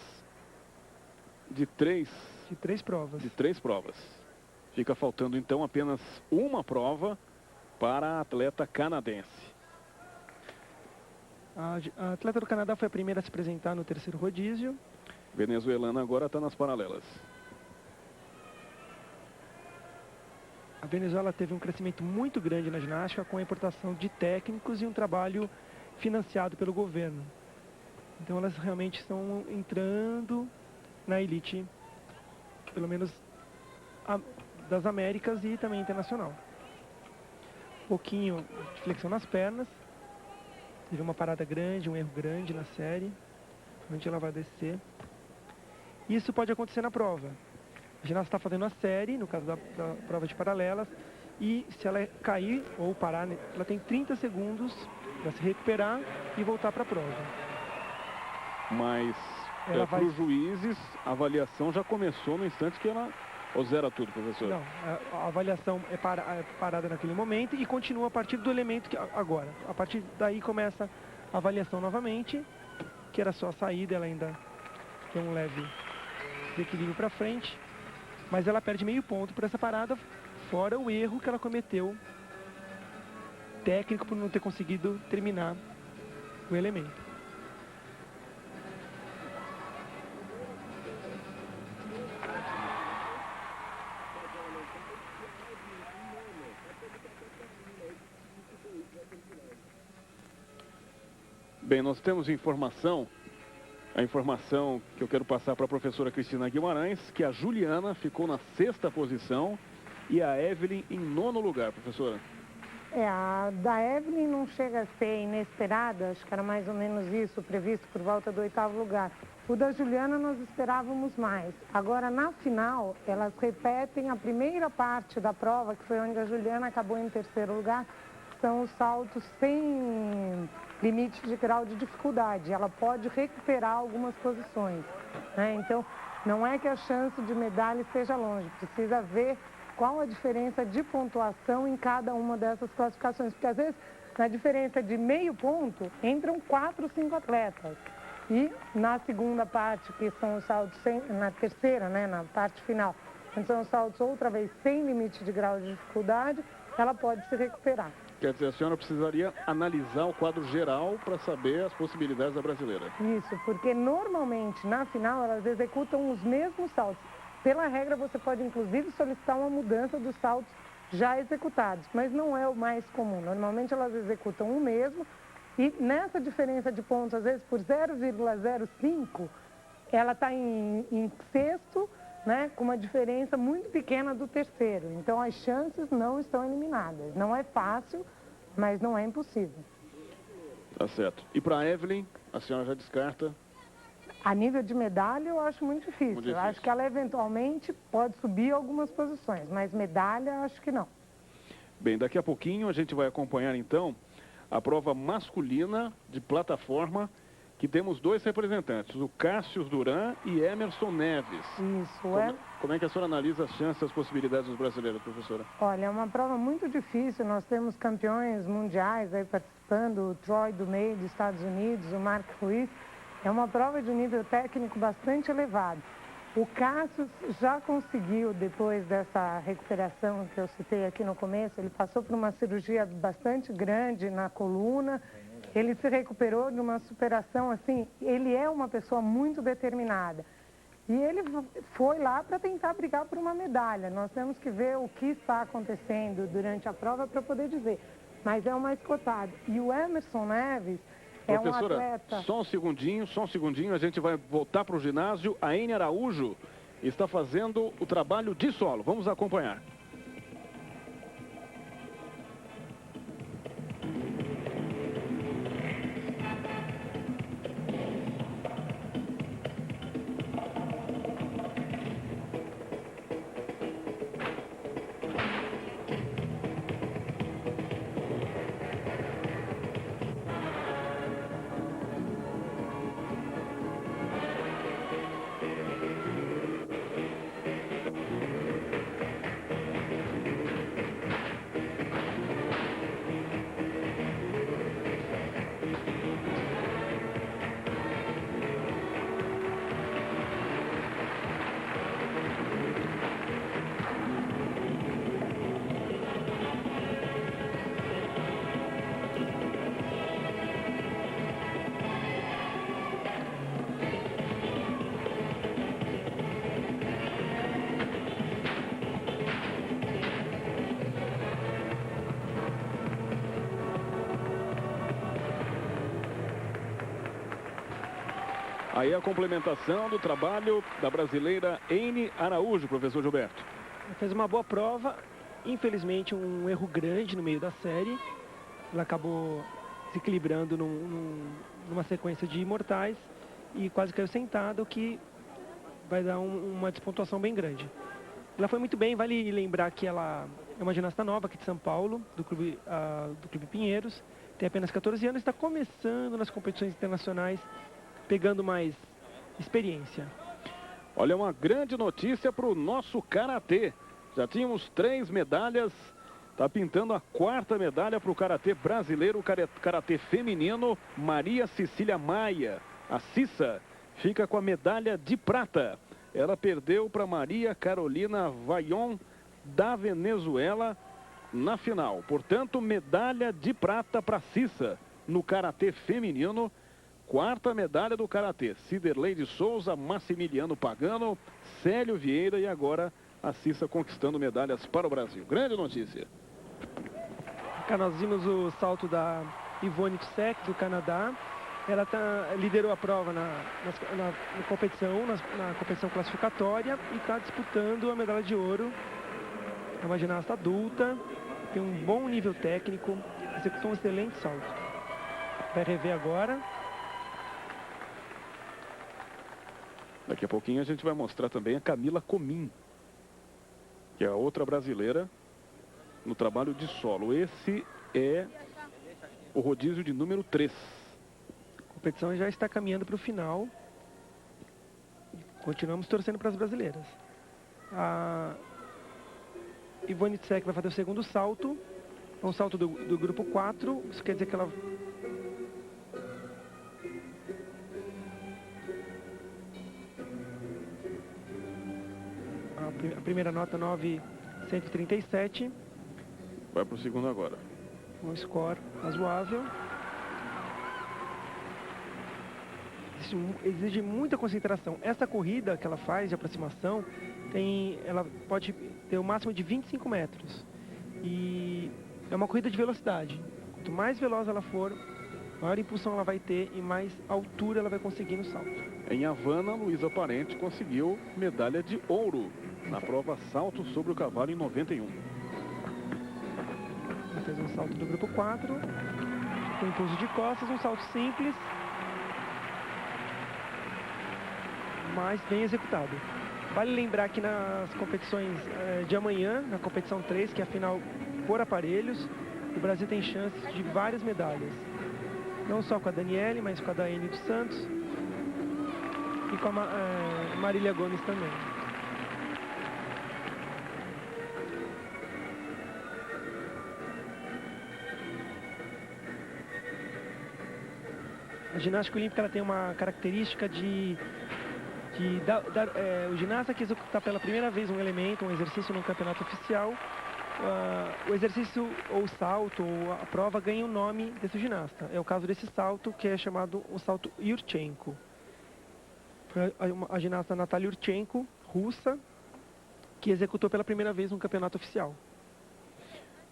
de três provas. De 3 provas. Fica faltando, então, apenas uma prova para a atleta canadense. A atleta do Canadá foi a primeira a se apresentar no terceiro rodízio. Venezuelana agora está nas paralelas. A Venezuela teve um crescimento muito grande na ginástica com a importação de técnicos e um trabalho financiado pelo governo. Então elas realmente estão entrando na elite, pelo menos das Américas e também internacional. Um pouquinho de flexão nas pernas. Teve uma parada grande, um erro grande na série. Onde ela vai descer. Isso pode acontecer na prova. A ginasta está fazendo a série, no caso da prova de paralelas, e se ela cair ou parar, ela tem 30 segundos para se recuperar e voltar para a prova. Mas para os juízes, a avaliação já começou no instante que ela... Ou zera tudo, professor? Não, a avaliação é parada naquele momento e continua a partir do elemento que agora. A partir daí começa a avaliação novamente, que era só a saída, ela ainda tem um leve desequilíbrio para frente. Mas ela perde meio ponto por essa parada, fora o erro que ela cometeu técnico por não ter conseguido terminar o elemento. Bem, nós temos informação, a informação que eu quero passar para a professora Cristina Guimarães, que a Juliana ficou na 6ª posição e a Evelyn em 9º lugar, professora. A da Evelyn não chega a ser inesperada, acho que era mais ou menos isso, previsto por volta do 8º lugar. O da Juliana nós esperávamos mais. Agora, na final, elas repetem a primeira parte da prova, que foi onde a Juliana acabou em 3º lugar, são os saltos sem limite de grau de dificuldade. Ela pode recuperar algumas posições, né? Então, não é que a chance de medalha esteja longe, precisa ver qual a diferença de pontuação em cada uma dessas classificações, porque às vezes na diferença de meio ponto entram 4 ou 5 atletas. E na segunda parte, que são os saltos na terceira, né, na parte final, quando são os saltos outra vez sem limite de grau de dificuldade, ela pode se recuperar. Quer dizer, a senhora precisaria analisar o quadro geral para saber as possibilidades da brasileira. Isso, porque normalmente na final elas executam os mesmos saltos. Pela regra, você pode inclusive solicitar uma mudança dos saltos já executados, mas não é o mais comum. Normalmente elas executam o mesmo e nessa diferença de pontos, às vezes por 0,05, ela está em sexto, né, com uma diferença muito pequena do terceiro. Então as chances não estão eliminadas. Não é fácil, mas não é impossível. Tá certo. E para a Evelyn, a senhora já descarta? A nível de medalha eu acho muito difícil. Eu acho que ela eventualmente pode subir algumas posições, mas medalha acho que não. Bem, daqui a pouquinho a gente vai acompanhar então a prova masculina de plataforma, que temos 2 representantes, o Cássio Duran e Emerson Neves. Isso, Como é que a senhora analisa as chances, as possibilidades dos brasileiros, professora? Olha, é uma prova muito difícil. Nós temos campeões mundiais aí participando, o Troy do meio dos Estados Unidos, o Mark Ruiz. É uma prova de nível técnico bastante elevado. O Cássio já conseguiu, depois dessa recuperação que eu citei aqui no começo, ele passou por uma cirurgia bastante grande na coluna. Ele se recuperou de uma superação, assim, ele é uma pessoa muito determinada. E ele foi lá para tentar brigar por uma medalha. Nós temos que ver o que está acontecendo durante a prova para poder dizer. Mas é o mais cotado. E o Emerson Neves é um atleta... Só um segundinho, a gente vai voltar para o ginásio. A Ene Araújo está fazendo o trabalho de solo. Vamos acompanhar. Aí a complementação do trabalho da brasileira Ene Araújo, professor Gilberto. Fez uma boa prova, infelizmente um erro grande no meio da série. Ela acabou se equilibrando numa sequência de mortais e quase caiu sentada, o que vai dar uma despontuação bem grande. Ela foi muito bem, vale lembrar que ela é uma ginasta nova aqui de São Paulo, do Clube Pinheiros, tem apenas 14 anos, está começando nas competições internacionais, pegando mais experiência. Olha, uma grande notícia para o nosso karatê. Já tínhamos 3 medalhas, está pintando a 4ª medalha para o karatê brasileiro, o karatê feminino. Maria Cecília Maia, a Cissa, fica com a medalha de prata. Ela perdeu para Maria Carolina Vaillant, da Venezuela, na final. Portanto, medalha de prata para Cissa no karatê feminino. 4ª medalha do karatê. Ciderley de Souza, Massimiliano Pagano, Célio Vieira e agora a Cissa conquistando medalhas para o Brasil. Grande notícia. Cá nós vimos o salto da Yvonne Tsek, do Canadá. Ela liderou a prova na competição, na competição classificatória e está disputando a medalha de ouro. É uma ginasta adulta, tem um bom nível técnico, executou um excelente salto. Vai rever agora. Daqui a pouquinho a gente vai mostrar também a Camila Comim, que é a outra brasileira no trabalho de solo. Esse é o rodízio de número 3. A competição já está caminhando para o final. Continuamos torcendo para as brasileiras. A Yvonne Tsek vai fazer o segundo salto. É um salto do grupo 4. Isso quer dizer que ela... A primeira nota 9,137. Vai para o segundo agora. Um score razoável. Exige muita concentração. Essa corrida que ela faz de aproximação, ela pode ter o máximo de 25 metros. E é uma corrida de velocidade. Quanto mais veloz ela for, maior impulsão ela vai ter e mais altura ela vai conseguir no salto. Em Havana, Luísa Parente conseguiu medalha de ouro na prova salto sobre o cavalo em 91. Ela fez um salto do grupo 4, com impulso de costas, um salto simples, mas bem executado. Vale lembrar que nas competições de amanhã, na competição 3, que é a final por aparelhos, o Brasil tem chances de várias medalhas. Não só com a Daniele, mas com a Daiane dos Santos e com a Marília Gomes também. A ginástica olímpica ela tem uma característica o ginasta que executar pela primeira vez um elemento, um exercício no campeonato oficial, o exercício ou o salto ou a prova ganha o nome desse ginasta. É o caso desse salto, que é chamado o salto Yurchenko. A ginasta Natalia Yurchenko, russa, que executou pela primeira vez um campeonato oficial.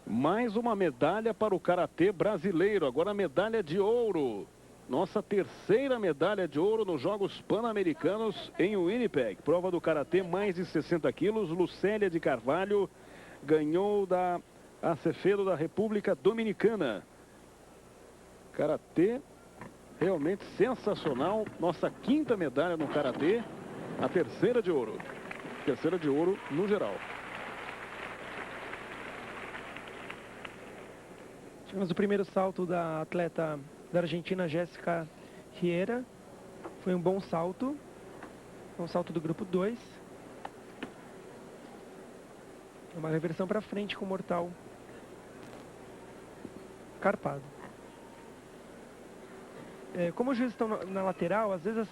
Mais uma medalha para o karatê brasileiro, agora a medalha de ouro. Nossa terceira medalha de ouro nos Jogos Pan-Americanos em Winnipeg. Prova do karatê, mais de 60 quilos. Lucélia de Carvalho ganhou da Acevedo da República Dominicana. Karatê realmente sensacional. Nossa quinta medalha no karatê, a terceira de ouro. Terceira de ouro no geral. Tivemos o primeiro salto da atleta da Argentina, Jéssica Riera. Foi um bom salto. Um salto do grupo 2. Uma reversão para frente com o mortal carpado. Como os juízes estão na lateral, às vezes,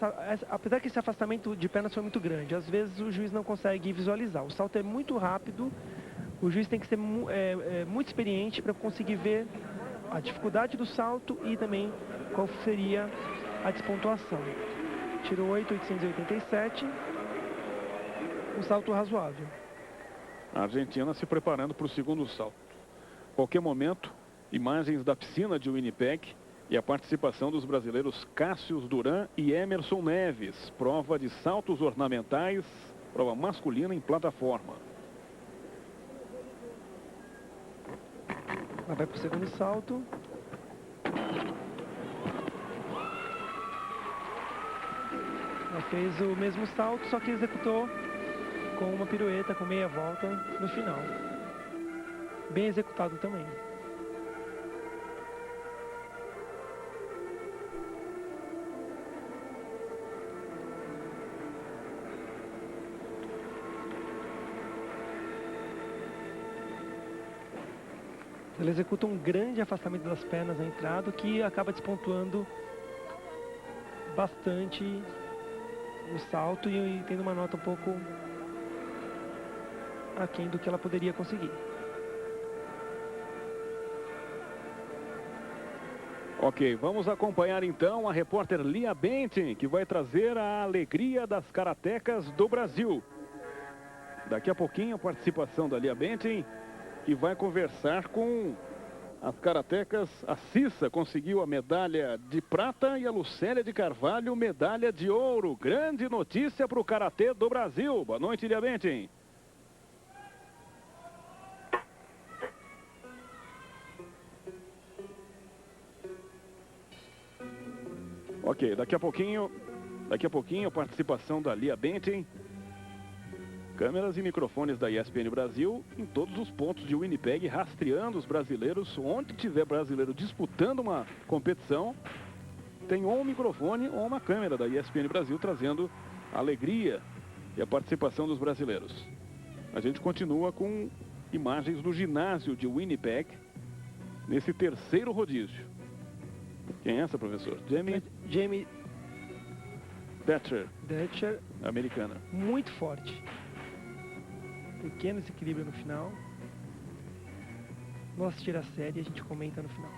apesar que esse afastamento de pernas foi muito grande, às vezes o juiz não consegue visualizar. O salto é muito rápido, o juiz tem que ser muito experiente para conseguir ver a dificuldade do salto e também qual seria a despontuação. Tirou 8,887, um salto razoável. A Argentina se preparando para o segundo salto. Qualquer momento, imagens da piscina de Winnipeg E a participação dos brasileiros Cássius Duran e Emerson Neves. Prova de saltos ornamentais, prova masculina em plataforma. Ela vai para o segundo salto. Ela fez o mesmo salto, só que executou com uma pirueta, com meia volta no final. Bem executado também. Ela executa um grande afastamento das pernas na entrada, que acaba despontuando bastante no salto e tendo uma nota um pouco aquém do que ela poderia conseguir. Ok, vamos acompanhar então a repórter Lia Bentin, que vai trazer a alegria das karatecas do Brasil. Daqui a pouquinho a participação da Lia Bentin, que vai conversar com as karatecas. A Cissa conseguiu a medalha de prata e a Lucélia de Carvalho medalha de ouro. Grande notícia para o karatê do Brasil. Boa noite, Lia Bentin. Ok, daqui a pouquinho a participação da Lia Bentin. Câmeras e microfones da ESPN Brasil em todos os pontos de Winnipeg, rastreando os brasileiros. Onde tiver brasileiro disputando uma competição, tem ou um microfone ou uma câmera da ESPN Brasil trazendo a alegria e a participação dos brasileiros. A gente continua com imagens do ginásio de Winnipeg nesse terceiro rodízio. Quem é essa, professor? Jamie Dutcher, americana. Muito forte. Pequeno desequilíbrio no final. Vamos assistir a série e a gente comenta no final.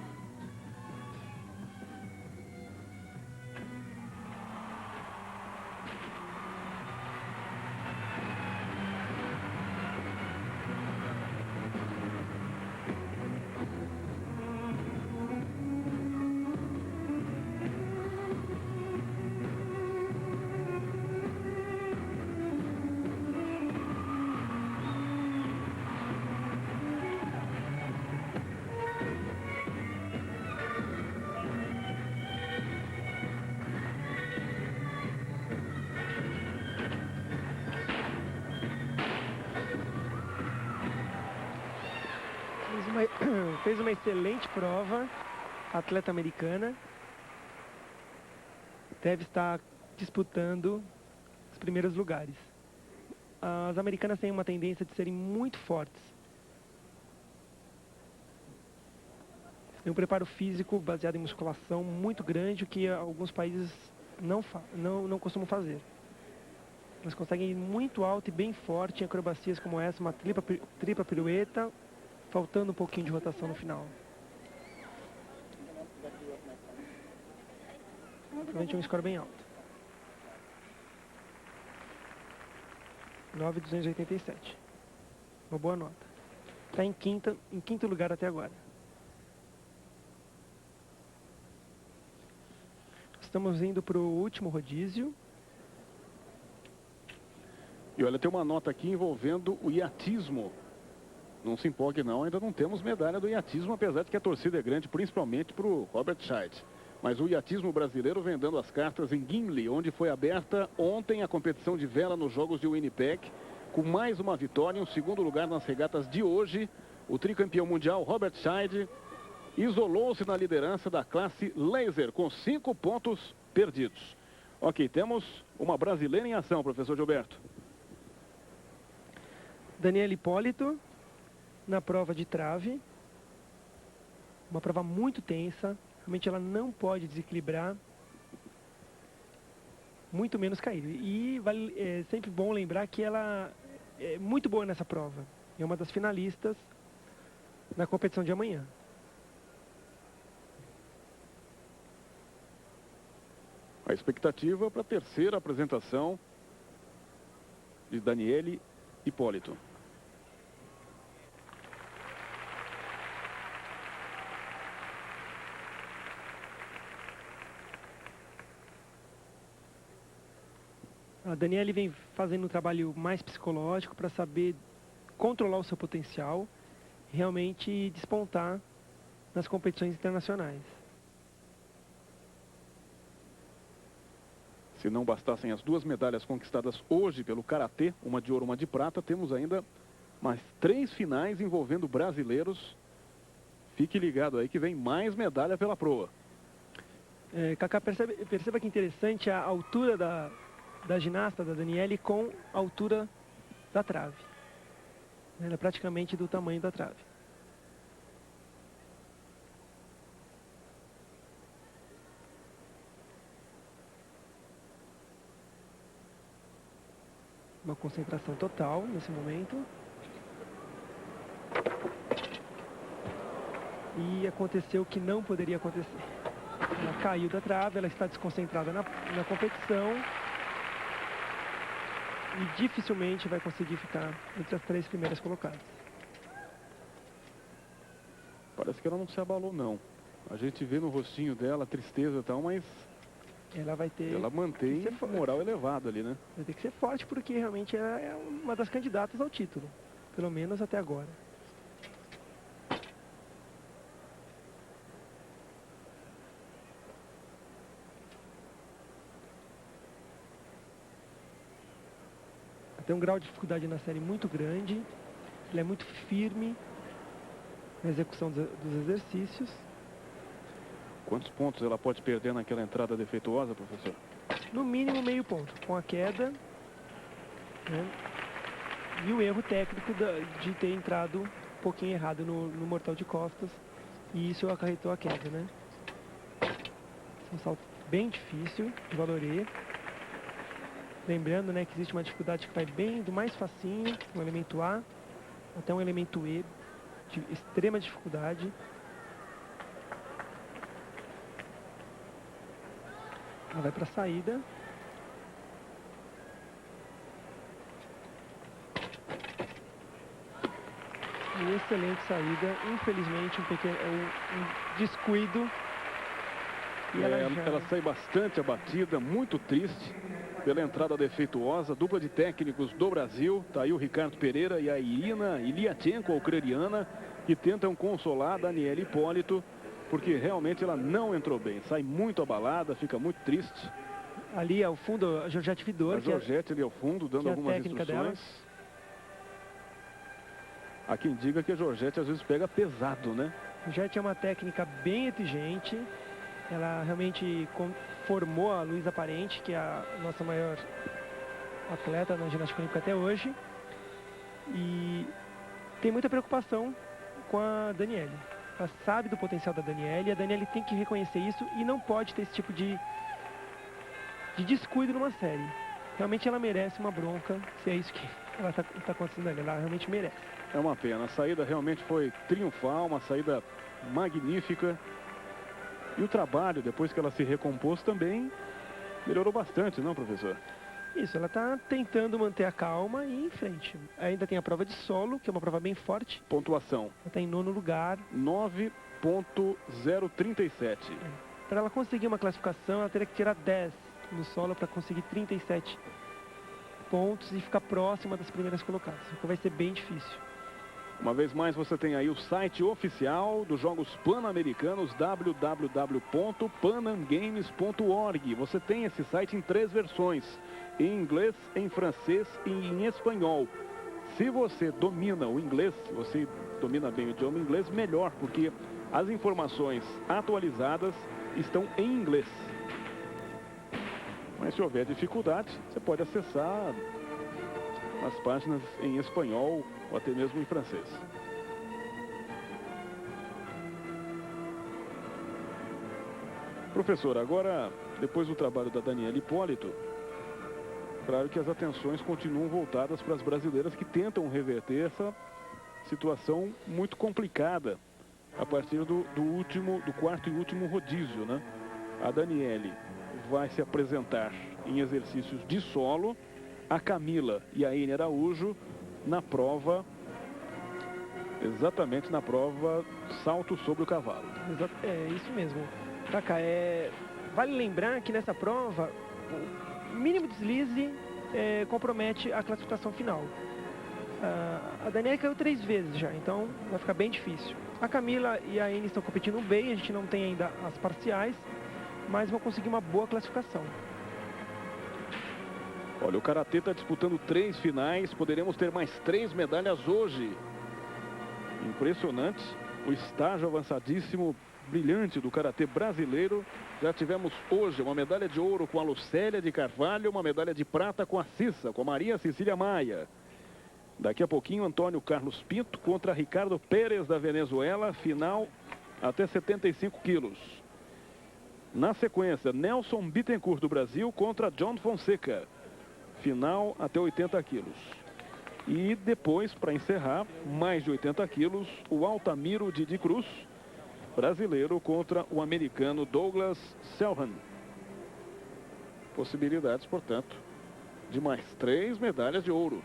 Fez uma excelente prova, atleta americana. Deve estar disputando os primeiros lugares. As americanas têm uma tendência de serem muito fortes. Tem um preparo físico baseado em musculação muito grande, o que alguns países não costumam fazer. Elas conseguem ir muito alto e bem forte em acrobacias como essa, uma tripla pirueta, faltando um pouquinho de rotação no final. Provavelmente um score bem alto. 9.287. Uma boa nota. Está em quinto lugar até agora. Estamos indo para o último rodízio. E olha, tem uma nota aqui envolvendo o iatismo. Não se empolgue não, ainda não temos medalha do iatismo, apesar de que a torcida é grande, principalmente para o Robert Scheid. Mas o iatismo brasileiro vem dando as cartas em Gimli, onde foi aberta ontem a competição de vela nos Jogos de Winnipeg, com mais uma vitória, em um segundo lugar nas regatas de hoje. O tricampeão mundial Robert Scheid isolou-se na liderança da classe laser, com 5 pontos perdidos. Ok, temos uma brasileira em ação, professor Gilberto. Daniela Hipólito, na prova de trave. Uma prova muito tensa. Realmente ela não pode desequilibrar, muito menos cair. E é sempre bom lembrar que ela é muito boa nessa prova. É uma das finalistas na competição de amanhã. A expectativa para a terceira apresentação de Daniele Hipólito. A Daniele vem fazendo um trabalho mais psicológico para saber controlar o seu potencial e realmente despontar nas competições internacionais. Se não bastassem as 2 medalhas conquistadas hoje pelo Karatê, uma de ouro, uma de prata, temos ainda mais 3 finais envolvendo brasileiros. Fique ligado aí que vem mais medalha pela proa. Cacá, perceba que interessante a altura da ginasta, da Daniele, com a altura da trave. Ela é praticamente do tamanho da trave. Uma concentração total nesse momento. E aconteceu o que não poderia acontecer. Ela caiu da trave, ela está desconcentrada na competição. E dificilmente vai conseguir ficar entre as 3 primeiras colocadas. Parece que ela não se abalou, não. A gente vê no rostinho dela a tristeza e tal, mas ela vai ter... ela mantém o moral elevado ali, né? Vai ter que ser forte, porque realmente ela é uma das candidatas ao título. Pelo menos até agora. Tem um grau de dificuldade na série muito grande. Ele é muito firme na execução dos exercícios. Quantos pontos ela pode perder naquela entrada defeituosa, professor? No mínimo meio ponto, com a queda, né? E o erro técnico de ter entrado um pouquinho errado no mortal de costas. E isso acarretou a queda, né? É um salto bem difícil de valorer. Lembrando, né, que existe uma dificuldade que vai bem do mais facinho, um elemento A, até um elemento E, de extrema dificuldade. Ela vai para a saída. E excelente saída. Infelizmente, um descuido. E ela sai bastante abatida, muito triste pela entrada defeituosa. Dupla de técnicos do Brasil, tá aí o Ricardo Pereira e a Irina Iliatchenko, a ucraniana, que tentam consolar a Daniele Hipólito, porque realmente ela não entrou bem. Sai muito abalada, fica muito triste. Ali ao fundo, a Georgette Vidor. A Georgette ali ao fundo, dando algumas instruções. Dela. Há quem diga que a Georgette às vezes pega pesado, né? A Georgette é uma técnica bem exigente. Ela realmente formou a Luísa Parente, que é a nossa maior atleta na ginástica olímpica até hoje. E tem muita preocupação com a Daniele. Ela sabe do potencial da Daniele, e a Daniele tem que reconhecer isso e não pode ter esse tipo de descuido numa série. Realmente ela merece uma bronca, se é isso que ela está acontecendo ali. Ela realmente merece. É uma pena. A saída realmente foi triunfal, uma saída magnífica. E o trabalho, depois que ela se recompôs, também melhorou bastante, não, professor? Isso, ela está tentando manter a calma e ir em frente. Ainda tem a prova de solo, que é uma prova bem forte. Pontuação. Ela está em 9º lugar. 9.037. Para ela conseguir uma classificação, ela teria que tirar 10 no solo para conseguir 37 pontos e ficar próxima das primeiras colocadas. O que vai ser bem difícil. Uma vez mais, você tem aí o site oficial dos Jogos Pan-Americanos, www.panamgames.org. Você tem esse site em 3 versões, em inglês, em francês e em espanhol. Se você domina o inglês, se você domina bem o idioma inglês, melhor, porque as informações atualizadas estão em inglês. Mas se houver dificuldade, você pode acessar as páginas em espanhol ou até mesmo em francês. Professor, agora, depois do trabalho da Daniele Hipólito, claro que as atenções continuam voltadas para as brasileiras que tentam reverter essa situação muito complicada a partir do 4º e último rodízio, né? A Daniele vai se apresentar em exercícios de solo, a Camila e a Ine Araújo na prova, exatamente na prova salto sobre o cavalo. É isso mesmo. Cacá, vale lembrar que nessa prova, o mínimo deslize compromete a classificação final. A Daniele caiu 3 vezes já, então vai ficar bem difícil. A Camila e a Anne estão competindo bem, a gente não tem ainda as parciais, mas vão conseguir uma boa classificação. Olha, o Karatê está disputando 3 finais, poderemos ter mais 3 medalhas hoje. Impressionante, o estágio avançadíssimo, brilhante do Karatê brasileiro. Já tivemos hoje uma medalha de ouro com a Lucélia de Carvalho, uma medalha de prata com a Cissa, com a Maria Cecília Maia. Daqui a pouquinho, Antônio Carlos Pinto contra Ricardo Pérez da Venezuela, final até 75 quilos. Na sequência, Nelson Bittencourt do Brasil contra John Fonseca, final até 80 quilos. E depois, para encerrar, mais de 80 quilos, o Altamiro Didi Cruz, brasileiro, contra o americano Douglas Selhan. Possibilidades, portanto, de mais 3 medalhas de ouro.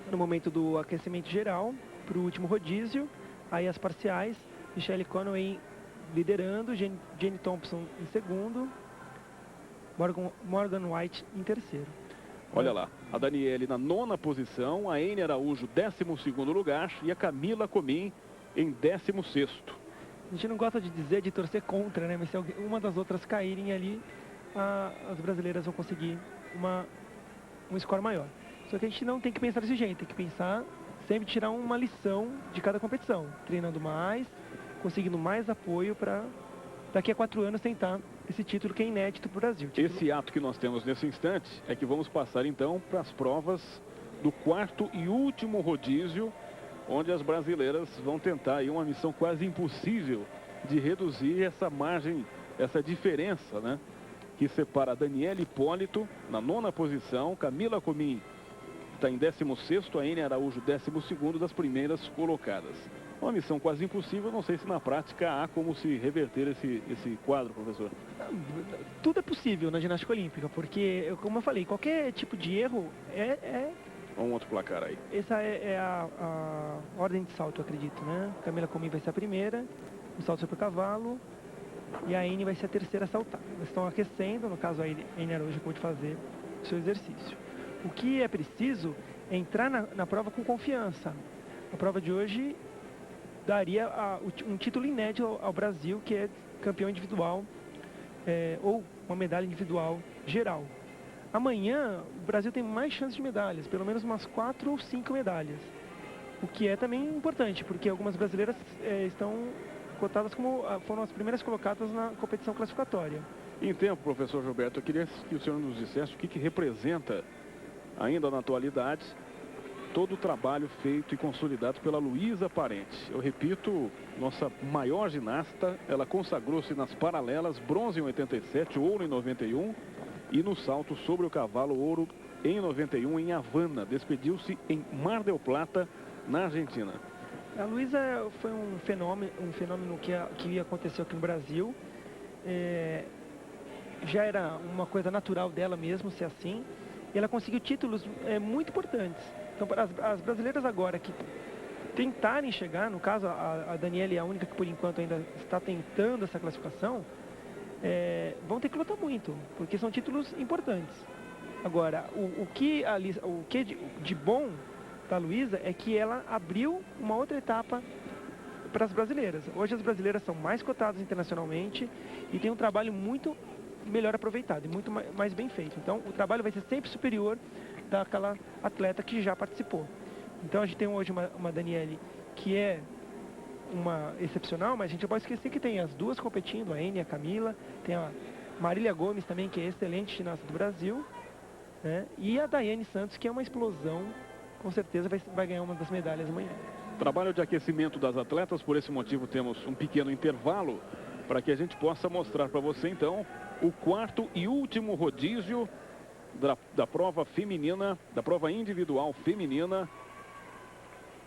No momento do aquecimento geral, para o último rodízio, aí as parciais, Michelle Conway liderando, Jenny Thompson em segundo, Morgan White em terceiro. Olha lá, a Daniele na 9ª posição, a Anne Araújo 12º lugar e a Camila Comim em 16º. A gente não gosta de dizer, de torcer contra, né? Mas se uma das outras caírem ali, as brasileiras vão conseguir um score maior. Só que a gente não tem que pensar desse jeito, tem que pensar sempre tirar uma lição de cada competição, treinando mais, conseguindo mais apoio para daqui a 4 anos tentar esse título que é inédito para o Brasil. Esse ato que nós temos nesse instante é que vamos passar então para as provas do 4º e último rodízio, onde as brasileiras vão tentar aí uma missão quase impossível de reduzir essa margem, essa diferença, né? Que separa a Daniele Hipólito na 9ª posição, Camila Comim está em 16º, a Anne Araújo 12º das primeiras colocadas. Uma missão quase impossível, não sei se na prática há como se reverter esse quadro, professor. Tudo é possível na ginástica olímpica, porque, como eu falei, qualquer tipo de erro Um outro placar aí. Essa é a ordem de salto, eu acredito, né? Camila Comim vai ser a primeira, o salto sobre o cavalo, e a Anne vai ser a terceira a saltar. Elas estão aquecendo, no caso a Anne Araújo acabou de fazer o seu exercício. O que é preciso é entrar na prova com confiança. A prova de hoje daria um título inédito ao Brasil, que é campeão individual, ou uma medalha individual geral. Amanhã, o Brasil tem mais chances de medalhas, pelo menos umas 4 ou 5 medalhas. O que é também importante, porque algumas brasileiras estão cotadas foram as primeiras colocadas na competição classificatória. Em tempo, professor Gilberto, eu queria que o senhor nos dissesse o que representa, ainda na atualidade, todo o trabalho feito e consolidado pela Luísa Parente. Eu repito, nossa maior ginasta, ela consagrou-se nas paralelas, bronze em 87, ouro em 91 e no salto sobre o cavalo, ouro em 91 em Havana. Despediu-se em Mar del Plata, na Argentina. A Luísa foi um fenômeno que aconteceu aqui no Brasil. Já era uma coisa natural dela mesmo ser assim. E ela conseguiu títulos muito importantes. Então, para as brasileiras agora que tentarem chegar, no caso a Daniele é a única que por enquanto ainda está tentando essa classificação, vão ter que lutar muito, porque são títulos importantes. Agora, o que de bom da Luísa é que ela abriu uma outra etapa para as brasileiras. Hoje as brasileiras são mais cotadas internacionalmente e tem um trabalho muito melhor aproveitado e muito mais bem feito. Então, o trabalho vai ser sempre superior daquela atleta que já participou. Então, a gente tem hoje uma Daniele que é uma excepcional, mas a gente não pode esquecer que tem as duas competindo, a Anne e a Camila, tem a Marília Gomes também, que é excelente ginasta do Brasil, né? E a Daiane Santos, que é uma explosão, com certeza vai ganhar uma das medalhas amanhã. Trabalho de aquecimento das atletas, por esse motivo temos um pequeno intervalo para que a gente possa mostrar para você então o 4º e último rodízio da prova feminina, da prova individual feminina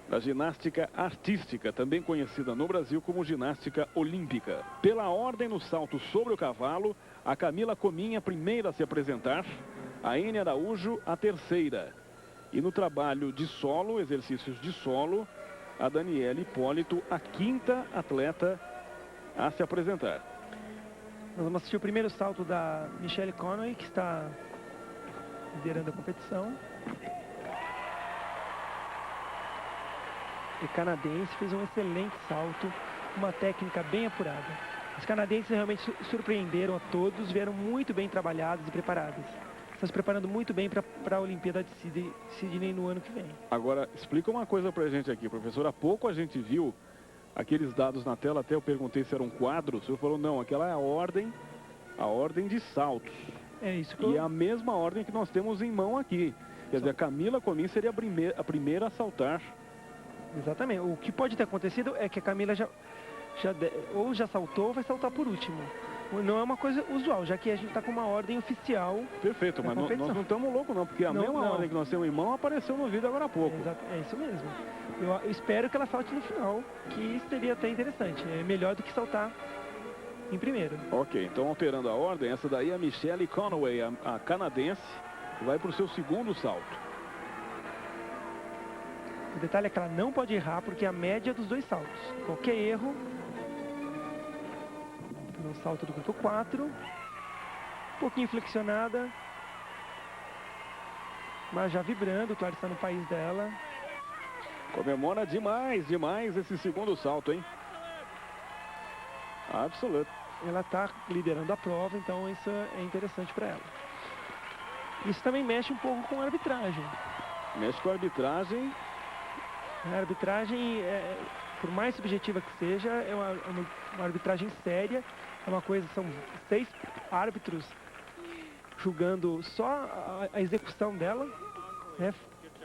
da ginástica artística, também conhecida no Brasil como ginástica olímpica. Pela ordem no salto sobre o cavalo, a Camila Comim a primeira a se apresentar, a Anne Araújo a terceira. E no trabalho de solo, exercícios de solo, a Daniele Hipólito a 5ª atleta a se apresentar. Nós vamos assistir o primeiro salto da Michelle Conway, que está liderando a competição. O canadense fez um excelente salto, uma técnica bem apurada. Os canadenses realmente surpreenderam a todos, vieram muito bem trabalhados e preparados. Estão se preparando muito bem para a Olimpíada de Sydney no ano que vem. Agora, explica uma coisa para a gente aqui, professor. Há pouco a gente viu aqueles dados na tela, até eu perguntei se era um quadro. O senhor falou, não, aquela é a ordem de saltos. É isso que E é a mesma ordem que nós temos em mão aqui. Quer dizer, a Camila Comin seria a primeira a saltar. Exatamente. O que pode ter acontecido é que a Camila ou já saltou ou vai saltar por último. Não é uma coisa usual, já que a gente está com uma ordem oficial. Perfeito, mas nós não estamos loucos não, porque a mesma ordem que nós temos em mão apareceu no vídeo agora há pouco. É isso mesmo. Eu espero que ela salte no final, que seria até interessante. É melhor do que saltar em primeiro. Ok, então alterando a ordem, essa daí é a Michelle Conway, a canadense, vai para o seu segundo salto. O detalhe é que ela não pode errar, porque é a média dos dois saltos. Qualquer erro... No salto do grupo 4, um pouquinho flexionada, mas já vibrando, claro, está no país dela. Comemora demais esse segundo salto, hein? Absoluto. Ela está liderando a prova, então isso é interessante para ela. Isso também mexe um pouco com a arbitragem. Mexe com a arbitragem. A arbitragem, por mais subjetiva que seja, é uma arbitragem séria. É uma coisa, são 6 árbitros julgando só a execução dela, né?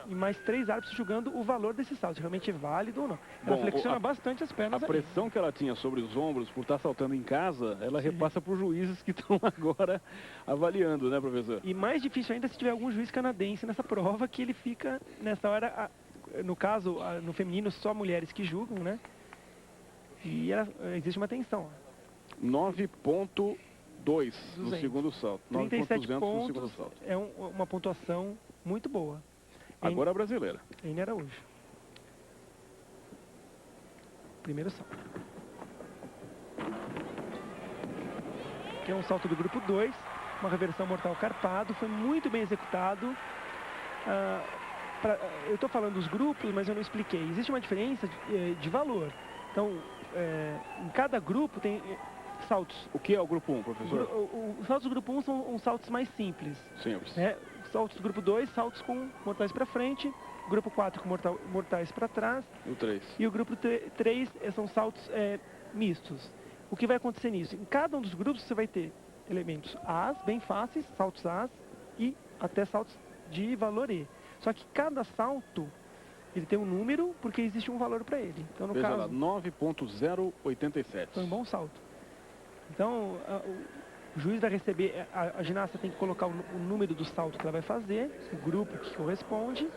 E mais 3 árbitros julgando o valor desse salto, realmente é válido ou não. Ela flexiona bastante as pernas. A pressão que ela tinha sobre os ombros por estar saltando em casa, ela repassa para os juízes que estão agora avaliando, né, professor? E mais difícil ainda se tiver algum juiz canadense nessa prova, que ele fica, nessa hora, no caso, no feminino, só mulheres que julgam, né? E existe uma tensão. 9.2 no segundo salto. 37 pontos no segundo salto. É uma pontuação muito boa. Agora a brasileira. Eni Araújo. Primeiro salto. Que é um salto do grupo 2. Uma reversão mortal carpado. Foi muito bem executado. Eu estou falando dos grupos, mas eu não expliquei. Existe uma diferença de valor. Então, em cada grupo tem... saltos. O que é o grupo 1, professor? Os saltos do grupo 1 são saltos mais simples. Simples. Saltos do grupo 2, saltos com mortais para frente. Grupo 4 com mortais para trás. E o 3? E o grupo 3 são saltos mistos. O que vai acontecer nisso? Em cada um dos grupos você vai ter elementos As, bem fáceis, saltos As e até saltos de valor E. Só que cada salto ele tem um número porque existe um valor para ele. Então, no Veja caso, lá, 9.087. Foi um bom salto. Então, o juiz vai receber, a ginasta tem que colocar o número do salto que ela vai fazer, o grupo que corresponde,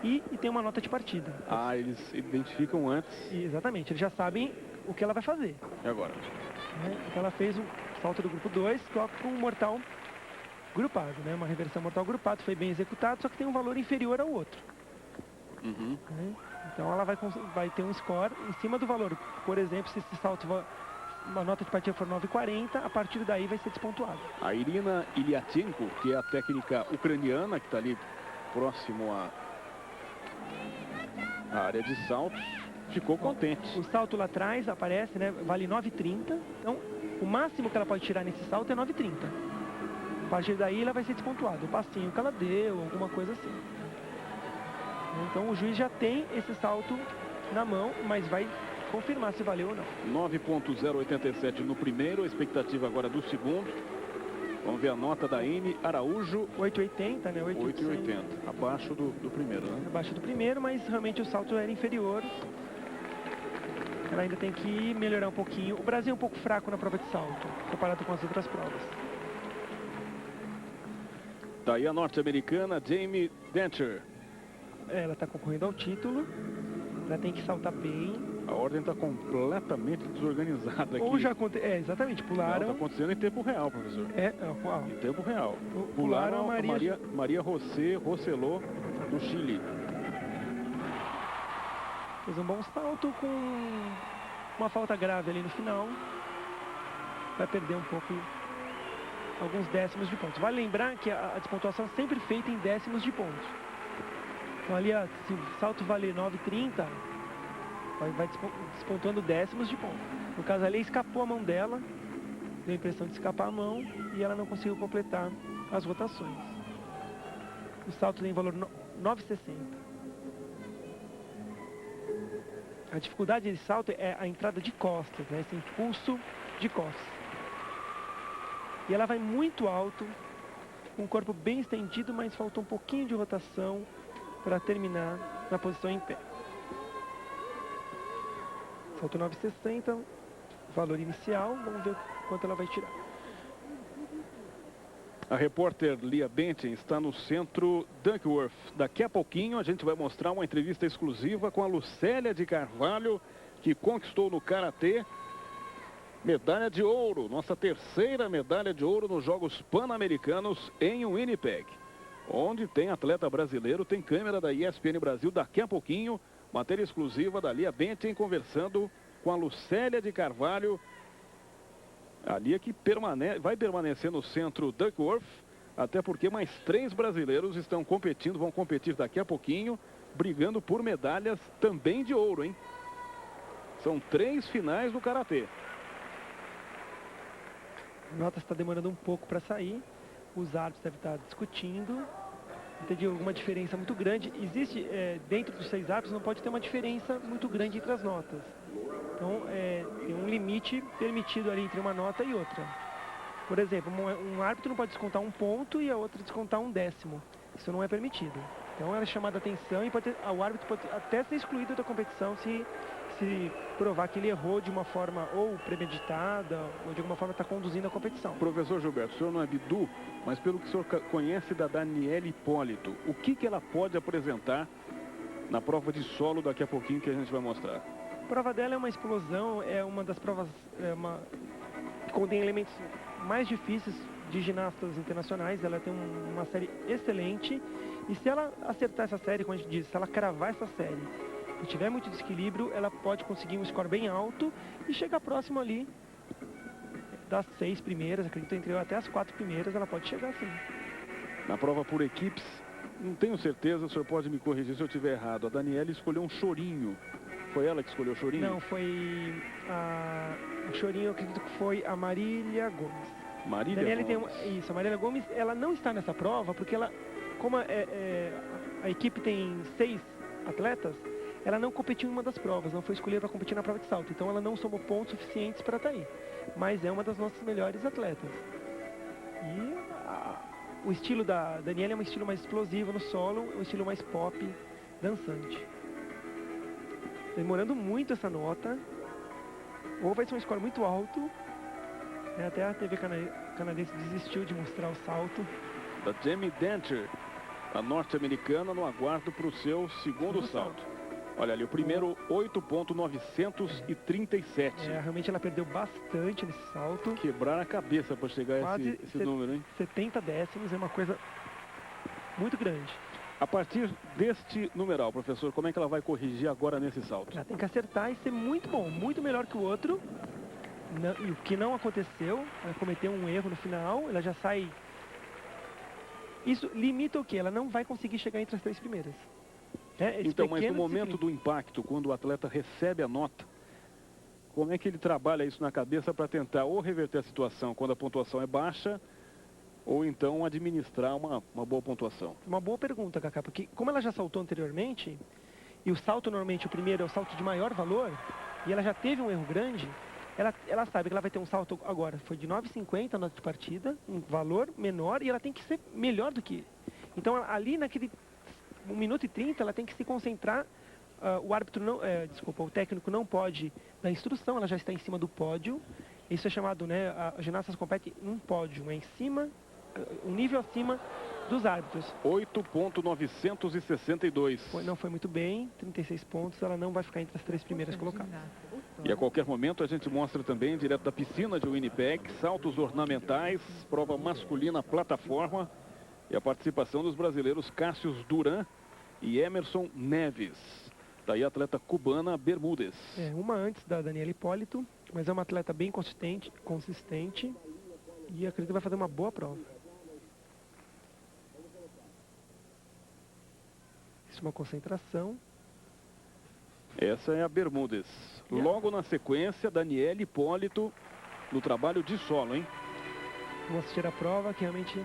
e tem uma nota de partida. Eles identificam antes. Exatamente, eles já sabem o que ela vai fazer. E agora? Então ela fez o salto do grupo 2, só com um mortal grupado, né? Uma reversão mortal grupado, foi bem executado, só que tem um valor inferior ao outro. Uhum. Então ela vai ter um score em cima do valor. Por exemplo, se esse salto... uma nota de partida for 9,40, a partir daí vai ser despontuado. A Irina Iliatchenko, que é a técnica ucraniana, que está ali próximo à área de saltos, ficou contente. O salto lá atrás aparece, né? Vale 9,30. Então, o máximo que ela pode tirar nesse salto é 9,30. A partir daí ela vai ser despontuada. O passinho que ela deu, alguma coisa assim. Então o juiz já tem esse salto na mão, mas vai confirmar se valeu ou não. 9.087 no primeiro, a expectativa agora do segundo. Vamos ver a nota da Eni Araújo. 8,80, né? 8,80. Abaixo do primeiro, né? Abaixo do primeiro, mas realmente o salto era inferior. Ela ainda tem que melhorar um pouquinho. O Brasil é um pouco fraco na prova de salto, comparado com as outras provas. Daí a norte-americana Jamie Dentcher. Ela está concorrendo ao título. Ela tem que saltar bem. A ordem está completamente desorganizada aqui. Ou já aconteceu. Exatamente, pularam. Está acontecendo em tempo real, professor. Uau. Em tempo real. Pularam a Maria José Rosselló, do Chile. Fez um bom salto com uma falta grave ali no final. vai perder um pouco, alguns décimos de pontos. Vale lembrar que a despontuação é sempre feita em décimos de pontos. Então ali, se o salto valer 9,30, vai despontuando décimos de ponto. No caso ali, escapou a mão dela, deu a impressão de escapar a mão e ela não conseguiu completar as rotações. O salto tem valor 9,60. A dificuldade de salto é a entrada de costas, né? Esse impulso de costas. E ela vai muito alto, com o corpo bem estendido, mas faltou um pouquinho de rotação para terminar na posição em pé. Salto 9,60, valor inicial, vamos ver quanto ela vai tirar. A repórter Lia Bentin está no centro Duckworth. Daqui a pouquinho a gente vai mostrar uma entrevista exclusiva com a Lucélia de Carvalho, que conquistou no Karatê medalha de ouro. Nossa terceira medalha de ouro nos Jogos Pan-Americanos em Winnipeg. Onde tem atleta brasileiro, tem câmera da ESPN Brasil. Daqui a pouquinho, matéria exclusiva da Lia Bentin conversando com a Lucélia de Carvalho. A Lia que vai permanecer no centro Duckworth, até porque mais 3 brasileiros estão competindo, vão competir daqui a pouquinho, brigando por medalhas também de ouro, hein? São 3 finais do Karatê. A nota está demorando um pouco para sair, os árbitros devem estar discutindo, entendi alguma diferença muito grande. Existe, dentro dos 6 árbitros, não pode ter uma diferença muito grande entre as notas. Então, tem um limite permitido ali entre uma nota e outra. Por exemplo, um árbitro não pode descontar 1 ponto e a outra descontar 1 décimo. Isso não é permitido. Então, ela é chamada a atenção e o árbitro pode até ser excluído da competição se provar que ele errou de uma forma ou premeditada ou de alguma forma está conduzindo a competição. Professor Gilberto, o senhor não é bidu, mas pelo que o senhor conhece da Daniele Hipólito, o que ela pode apresentar na prova de solo daqui a pouquinho que a gente vai mostrar? A prova dela é uma explosão, é uma das provas que contém elementos mais difíceis de ginastas internacionais. Ela tem uma série excelente e se ela acertar essa série, como a gente diz, se ela cravar essa série e tiver muito desequilíbrio, ela pode conseguir um score bem alto e chegar próximo ali das 6 primeiras, acredito entre até as 4 primeiras, ela pode chegar sim. Na prova por equipes, não tenho certeza, o senhor pode me corrigir se eu estiver errado, a Daniele escolheu um chorinho. Foi ela que escolheu o chorinho? Não, foi o chorinho, eu acredito que foi a Marília Gomes. Marília Gomes. Isso, a Marília Gomes, ela não está nessa prova porque ela, como a equipe tem 6 atletas, ela não competiu em uma das provas, não foi escolhida para competir na prova de salto. Então ela não somou pontos suficientes para estar aí. Mas é uma das nossas melhores atletas. E o estilo da Daniela é um estilo mais explosivo no solo, um estilo mais pop, dançante. Demorando muito essa nota, ou vai ser um score muito alto, até a TV canadense desistiu de mostrar o salto. Da Jamie Denter, a norte-americana, no aguardo para o seu segundo salto. Olha ali, o primeiro 8.937. Realmente ela perdeu bastante nesse salto. Quebrar a cabeça para chegar a esse número, hein? 70 décimos é uma coisa muito grande. A partir deste numeral, professor, como é que ela vai corrigir agora nesse salto? Ela tem que acertar e ser muito bom, muito melhor que o outro. E o que não aconteceu, ela cometeu um erro no final, ela já sai... Isso limita o quê? Ela não vai conseguir chegar entre as 3 primeiras. Então, mas no momento do impacto, quando o atleta recebe a nota, como é que ele trabalha isso na cabeça para tentar ou reverter a situação quando a pontuação é baixa, ou então administrar uma boa pontuação? Uma boa pergunta, Cacá, porque como ela já saltou anteriormente, e o salto normalmente, o primeiro é o salto de maior valor, e ela já teve um erro grande, ela sabe que ela vai ter um salto agora, foi de 9,50 a nota de partida, um valor menor, e ela tem que ser melhor do que... Então, ali naquele 1 minuto e 30, ela tem que se concentrar, o árbitro não... o técnico não pode dar instrução, ela já está em cima do pódio, isso é chamado, a ginastas compete num pódio, em cima... um nível acima dos árbitros. 8.962. Não foi muito bem, 36 pontos, ela não vai ficar entre as 3 primeiras colocadas. E a qualquer momento a gente mostra também, direto da piscina de Winnipeg, saltos ornamentais, prova masculina plataforma, e a participação dos brasileiros Cássius Duran e Emerson Neves. Daí a atleta cubana Bermúdez. Uma antes da Daniela Hipólito, Mas é uma atleta bem consistente e acredito que vai fazer uma boa prova. Isso é uma concentração. Essa é a Bermudes. Logo na sequência, Daniele Hipólito no trabalho de solo, hein? Vamos assistir a prova, que realmente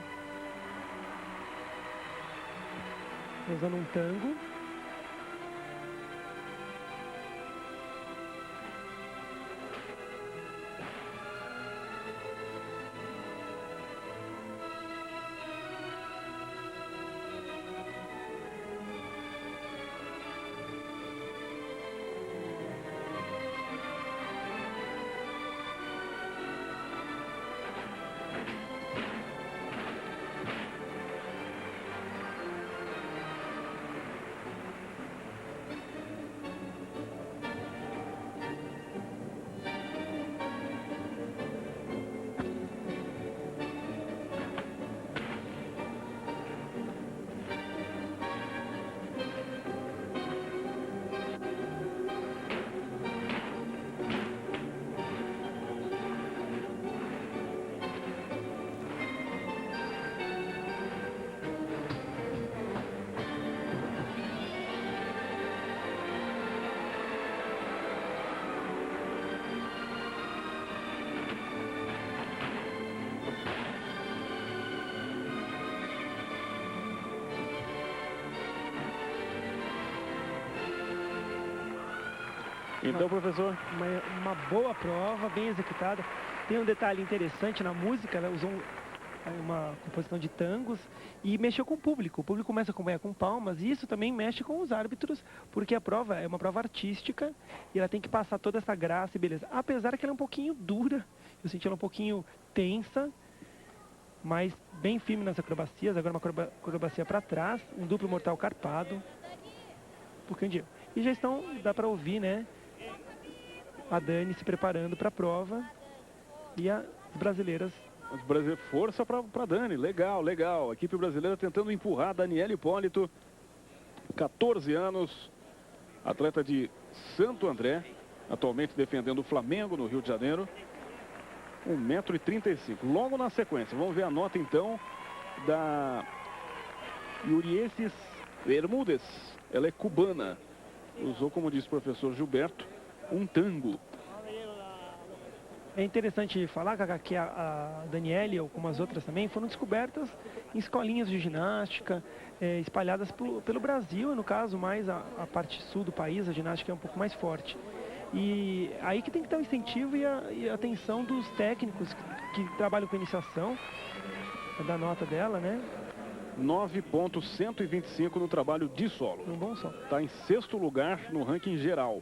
usando um tango. Então, professor? Uma boa prova, bem executada. Tem um detalhe interessante na música, ela usou uma composição de tangos e mexeu com o público. O público começa a acompanhar com palmas e isso também mexe com os árbitros, porque a prova é uma prova artística e ela tem que passar toda essa graça e beleza. Apesar que ela é um pouquinho dura, eu senti ela um pouquinho tensa, mas bem firme nas acrobacias. Agora uma acrobacia para trás, um duplo mortal carpado. Um pouquinho de... E já estão, dá para ouvir, né? A Dani se preparando para a prova e as brasileiras. Força para Dani, legal, legal. A equipe brasileira tentando empurrar Daniele Hipólito, 14 anos, atleta de Santo André, atualmente defendendo o Flamengo no Rio de Janeiro, 1,35 m. Logo na sequência, vamos ver a nota então da Yuriesis Bermudes. Ela é cubana, usou, como disse o professor Gilberto, um tango. É interessante falar, Cacá, que a Daniele, ou como as outras também, foram descobertas em escolinhas de ginástica, espalhadas pelo Brasil, no caso, mais a parte sul do país, a ginástica é um pouco mais forte. E aí que tem que ter o incentivo e a atenção dos técnicos que trabalham com iniciação, da nota dela, né? 9,125 no trabalho de solo. Um bom solo. Está em 6º lugar no ranking geral.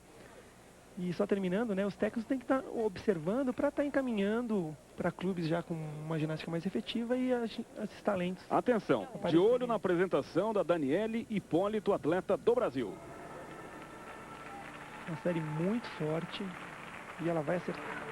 E só terminando, né, os técnicos têm que estar observando para estar encaminhando para clubes já com uma ginástica mais efetiva e esses talentos. Atenção, de olho na apresentação da Daniele Hipólito, atleta do Brasil. Uma série muito forte e ela vai acertar.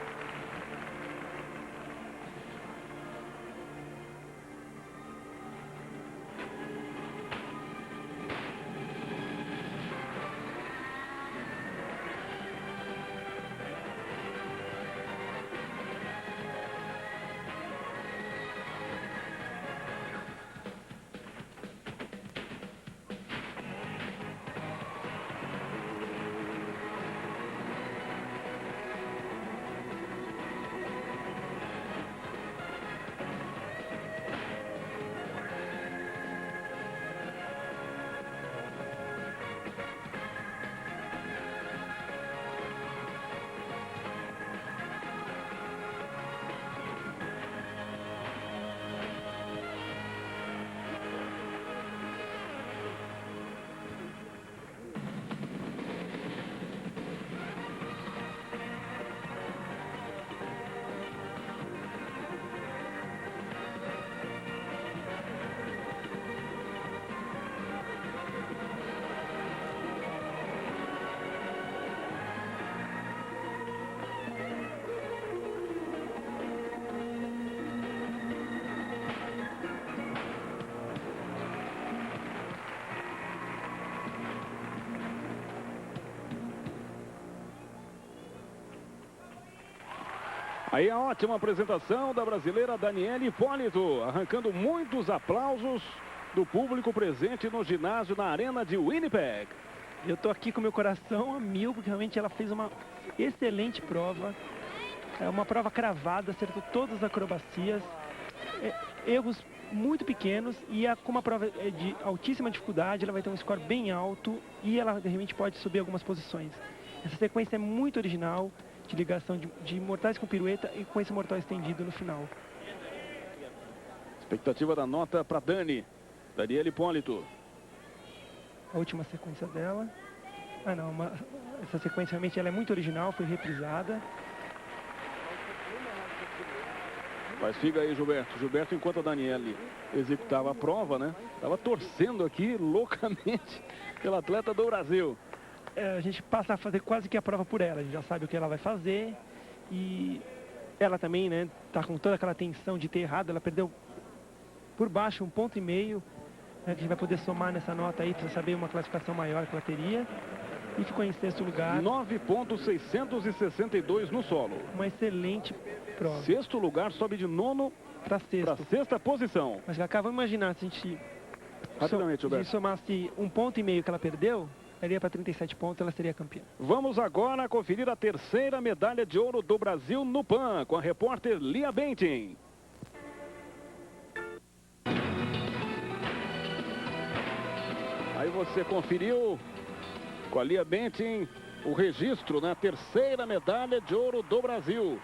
Aí a ótima apresentação da brasileira Daniele Hipólito, arrancando muitos aplausos do público presente no ginásio na arena de Winnipeg. Eu tô aqui com meu coração a mil, porque realmente ela fez uma excelente prova. É uma prova cravada, acertou todas as acrobacias. Erros muito pequenos e como a prova é de altíssima dificuldade, ela vai ter um score bem alto e ela realmente pode subir algumas posições. Essa sequência é muito original, de ligação de mortais com pirueta e com esse mortal estendido no final. Expectativa da nota para Daniele Hipólito. A última sequência dela. Essa sequência realmente ela é muito original, foi reprisada. Mas fica aí, Gilberto. Gilberto, enquanto a Daniele executava a prova, né? Estava torcendo aqui loucamente pela atleta do Brasil. A gente passa a fazer quase que a prova por ela. A gente já sabe o que ela vai fazer. E ela também, né? Tá com toda aquela tensão de ter errado. Ela perdeu por baixo 1,5 ponto, né, que a gente vai poder somar nessa nota aí para saber uma classificação maior que ela teria. E ficou em 6º lugar. 9,662 no solo. Uma excelente prova. 6º lugar, sobe de 9º para 6ª posição. Mas Cacá, vamos imaginar se a gente rapidamente, somasse 1,5 ponto que ela perdeu, daria para 37 pontos, ela seria campeã. Vamos agora conferir a 3ª medalha de ouro do Brasil no PAN, com a repórter Lia Bentin. Aí você conferiu com a Lia Bentin o registro na 3ª medalha de ouro do Brasil.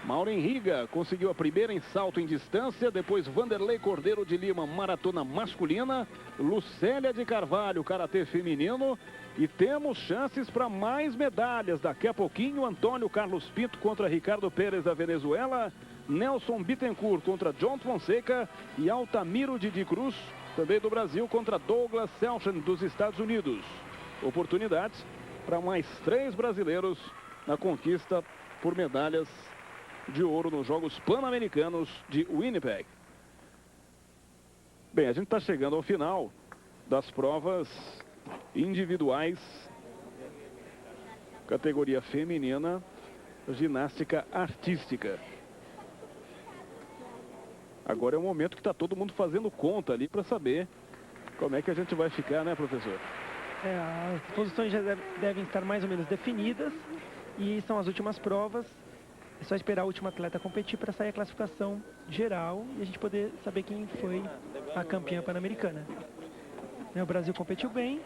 Mauro Henriga conseguiu a primeira em salto em distância, depois Vanderlei Cordeiro de Lima, maratona masculina, Lucélia de Carvalho, karatê feminino, e temos chances para mais medalhas. Daqui a pouquinho, Antônio Carlos Pinto contra Ricardo Pérez da Venezuela, Nelson Bittencourt contra John Fonseca e Altamiro Didi Cruz, também do Brasil, contra Douglas Selchen dos Estados Unidos. Oportunidades para mais 3 brasileiros na conquista por medalhas de ouro nos Jogos Pan-Americanos de Winnipeg. Bem, a gente está chegando ao final das provas individuais, categoria feminina, ginástica artística. Agora é o momento que está todo mundo fazendo conta ali para saber como é que a gente vai ficar, né, professor? As posições já devem estar mais ou menos definidas e são as últimas provas. É só esperar a última atleta competir para sair a classificação geral e a gente poder saber quem foi a campeã pan-americana. O Brasil competiu bem.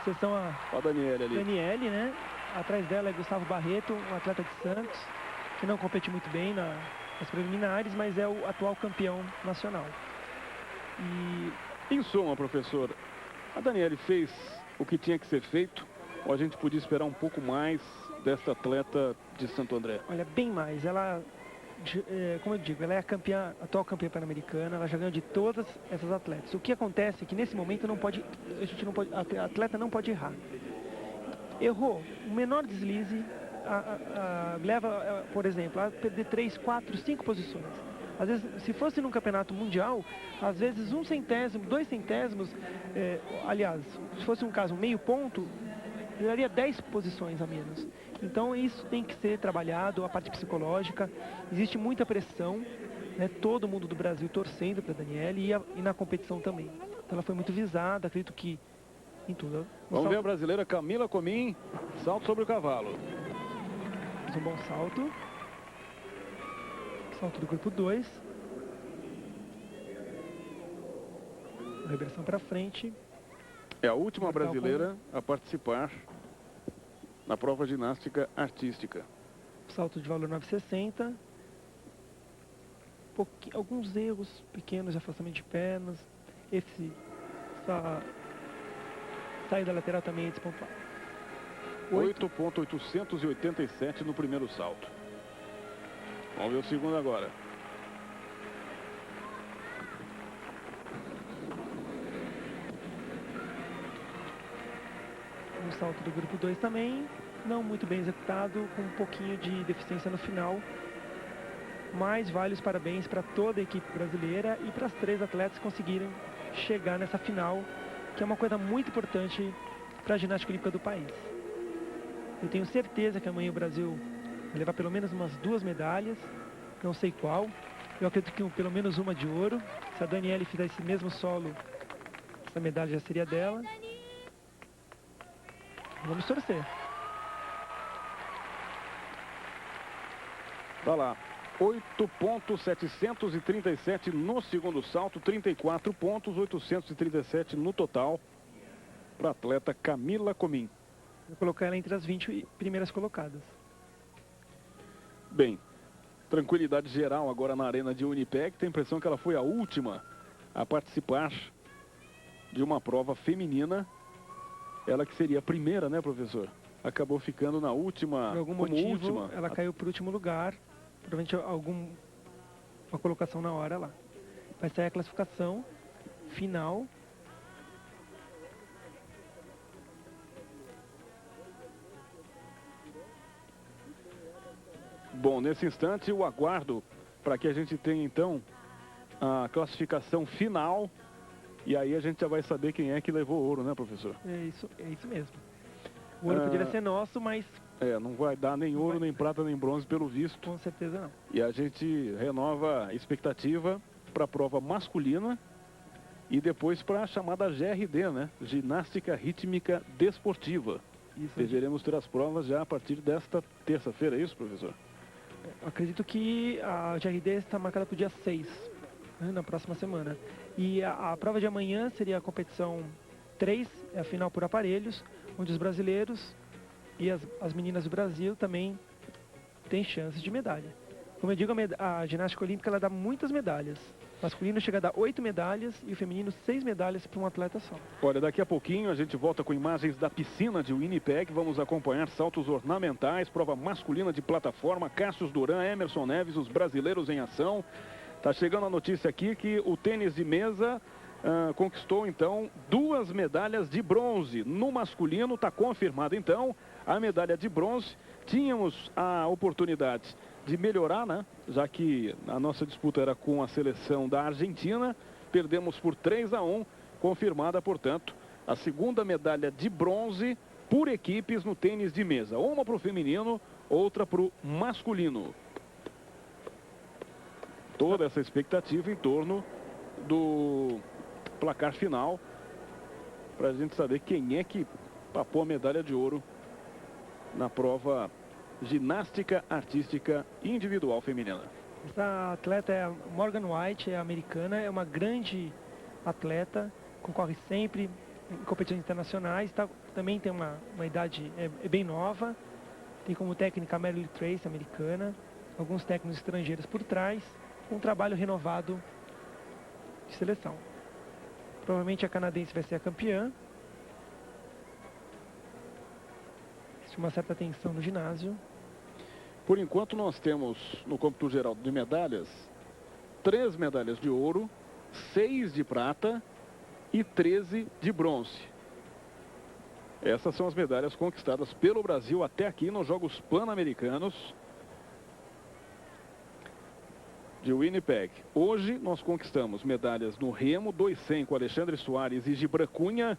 Exceção a Daniele ali. Daniele, né? Atrás dela é Gustavo Barreto, um atleta de Santos, que não compete muito bem nas preliminares, mas é o atual campeão nacional. E, em suma, professor, a Daniele fez o que tinha que ser feito, ou a gente podia esperar um pouco mais desta atleta de Santo André? Olha, bem mais. Ela, como eu digo, ela é a atual campeã pan-americana, ela já ganhou de todas essas atletas. O que acontece é que nesse momento a atleta não pode errar. Errou, o menor deslize leva, por exemplo, a perder 3, 4, 5 posições. Às vezes, se fosse num campeonato mundial, às vezes 1 centésimo, 2 centésimos, aliás, se fosse um caso, meio ponto, daria 10 posições a menos. Então isso tem que ser trabalhado, a parte psicológica. Existe muita pressão, né? Todo mundo do Brasil torcendo para a Daniele e na competição também. Então ela foi muito visada, acredito que em tudo. Vamos ver a brasileira Camila Comim, salto sobre o cavalo. Fez um bom salto. Salto do grupo 2. Reversão para frente. É a última brasileira a participar na prova ginástica artística. Salto de valor 9,60. Alguns erros pequenos de afastamento de pernas. Essa saída lateral também é despontuada. 8,887 no primeiro salto. Vamos ver o segundo agora. Um salto do grupo 2 também, não muito bem executado, com um pouquinho de deficiência no final. Mas vale os parabéns para toda a equipe brasileira e para as 3 atletas que conseguiram chegar nessa final, que é uma coisa muito importante para a ginástica olímpica do país. Eu tenho certeza que amanhã o Brasil Vai levar pelo menos umas 2 medalhas, não sei qual. Eu acredito que pelo menos uma de ouro. Se a Daniele fizer esse mesmo solo, essa medalha já seria dela. Vamos torcer. Tá lá. 8.737 no segundo salto, 34 pontos, 837 no total para a atleta Camila Comim. Vou colocar ela entre as 20 primeiras colocadas. Bem, tranquilidade geral agora na arena de Winnipeg. Tem a impressão que ela foi a última a participar de uma prova feminina. Ela que seria a primeira, né, professor? Acabou ficando na última, por algum como motivo, última. Ela caiu para o último lugar. Provavelmente uma colocação na hora lá. Vai sair a classificação final. Bom, nesse instante o aguardo para que a gente tenha então a classificação final. E aí a gente já vai saber quem é que levou ouro, né, professor? É isso mesmo. O ouro poderia ser nosso, mas... não vai dar nem ouro, nem prata, nem bronze pelo visto. Com certeza não. E a gente renova a expectativa para a prova masculina e depois para a chamada GRD, né? Ginástica Rítmica Desportiva. Isso. Deveremos ter as provas já a partir desta terça-feira, é isso, professor? Eu acredito que a GRD está marcada para o dia 6, né, na próxima semana. E a prova de amanhã seria a competição 3, é a final por aparelhos, onde os brasileiros e as meninas do Brasil também têm chances de medalha. Como eu digo, a ginástica olímpica ela dá muitas medalhas. O masculino chega a dar 8 medalhas e o feminino 6 medalhas para um atleta só. Olha, daqui a pouquinho a gente volta com imagens da piscina de Winnipeg. Vamos acompanhar saltos ornamentais, prova masculina de plataforma, Cássio Duran, Emerson Neves, os brasileiros em ação. Tá chegando a notícia aqui que o tênis de mesa conquistou então 2 medalhas de bronze. No masculino está confirmado então a medalha de bronze. Tínhamos a oportunidade de melhorar, né? Já que a nossa disputa era com a seleção da Argentina. Perdemos por 3-1, confirmada, portanto, a segunda medalha de bronze por equipes no tênis de mesa. Uma para o feminino, outra para o masculino. Toda essa expectativa em torno do placar final, para a gente saber quem é que papou a medalha de ouro na prova ginástica artística individual feminina. Essa atleta é a Morgan White, é americana, é uma grande atleta, concorre sempre em competições internacionais, também tem uma idade bem nova, tem como técnica a Marilyn Trace, americana, alguns técnicos estrangeiros por trás, um trabalho renovado de seleção. Provavelmente a canadense vai ser a campeã. Existe uma certa tensão no ginásio. Por enquanto nós temos no cômputo geral de medalhas 3 medalhas de ouro, 6 de prata e 13 de bronze. Essas são as medalhas conquistadas pelo Brasil até aqui nos Jogos Pan-Americanos de Winnipeg. Hoje nós conquistamos medalhas no remo, 200 com Alexandre Soares e Gibran Cunha.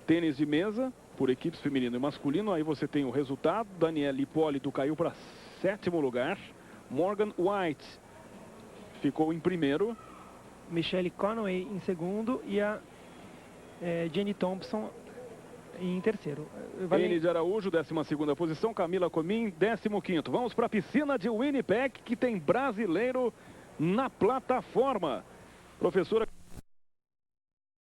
Tênis de mesa, por equipes feminino e masculino. Aí você tem o resultado. Daniele Hipólito caiu para 7º lugar. Morgan White ficou em primeiro. Michelle Conway em segundo e a Jenny Thompson em terceiro. Ene de Araújo, 12ª posição. Camila Comim, 15º. Vamos para a piscina de Winnipeg, que tem brasileiro na plataforma. Professora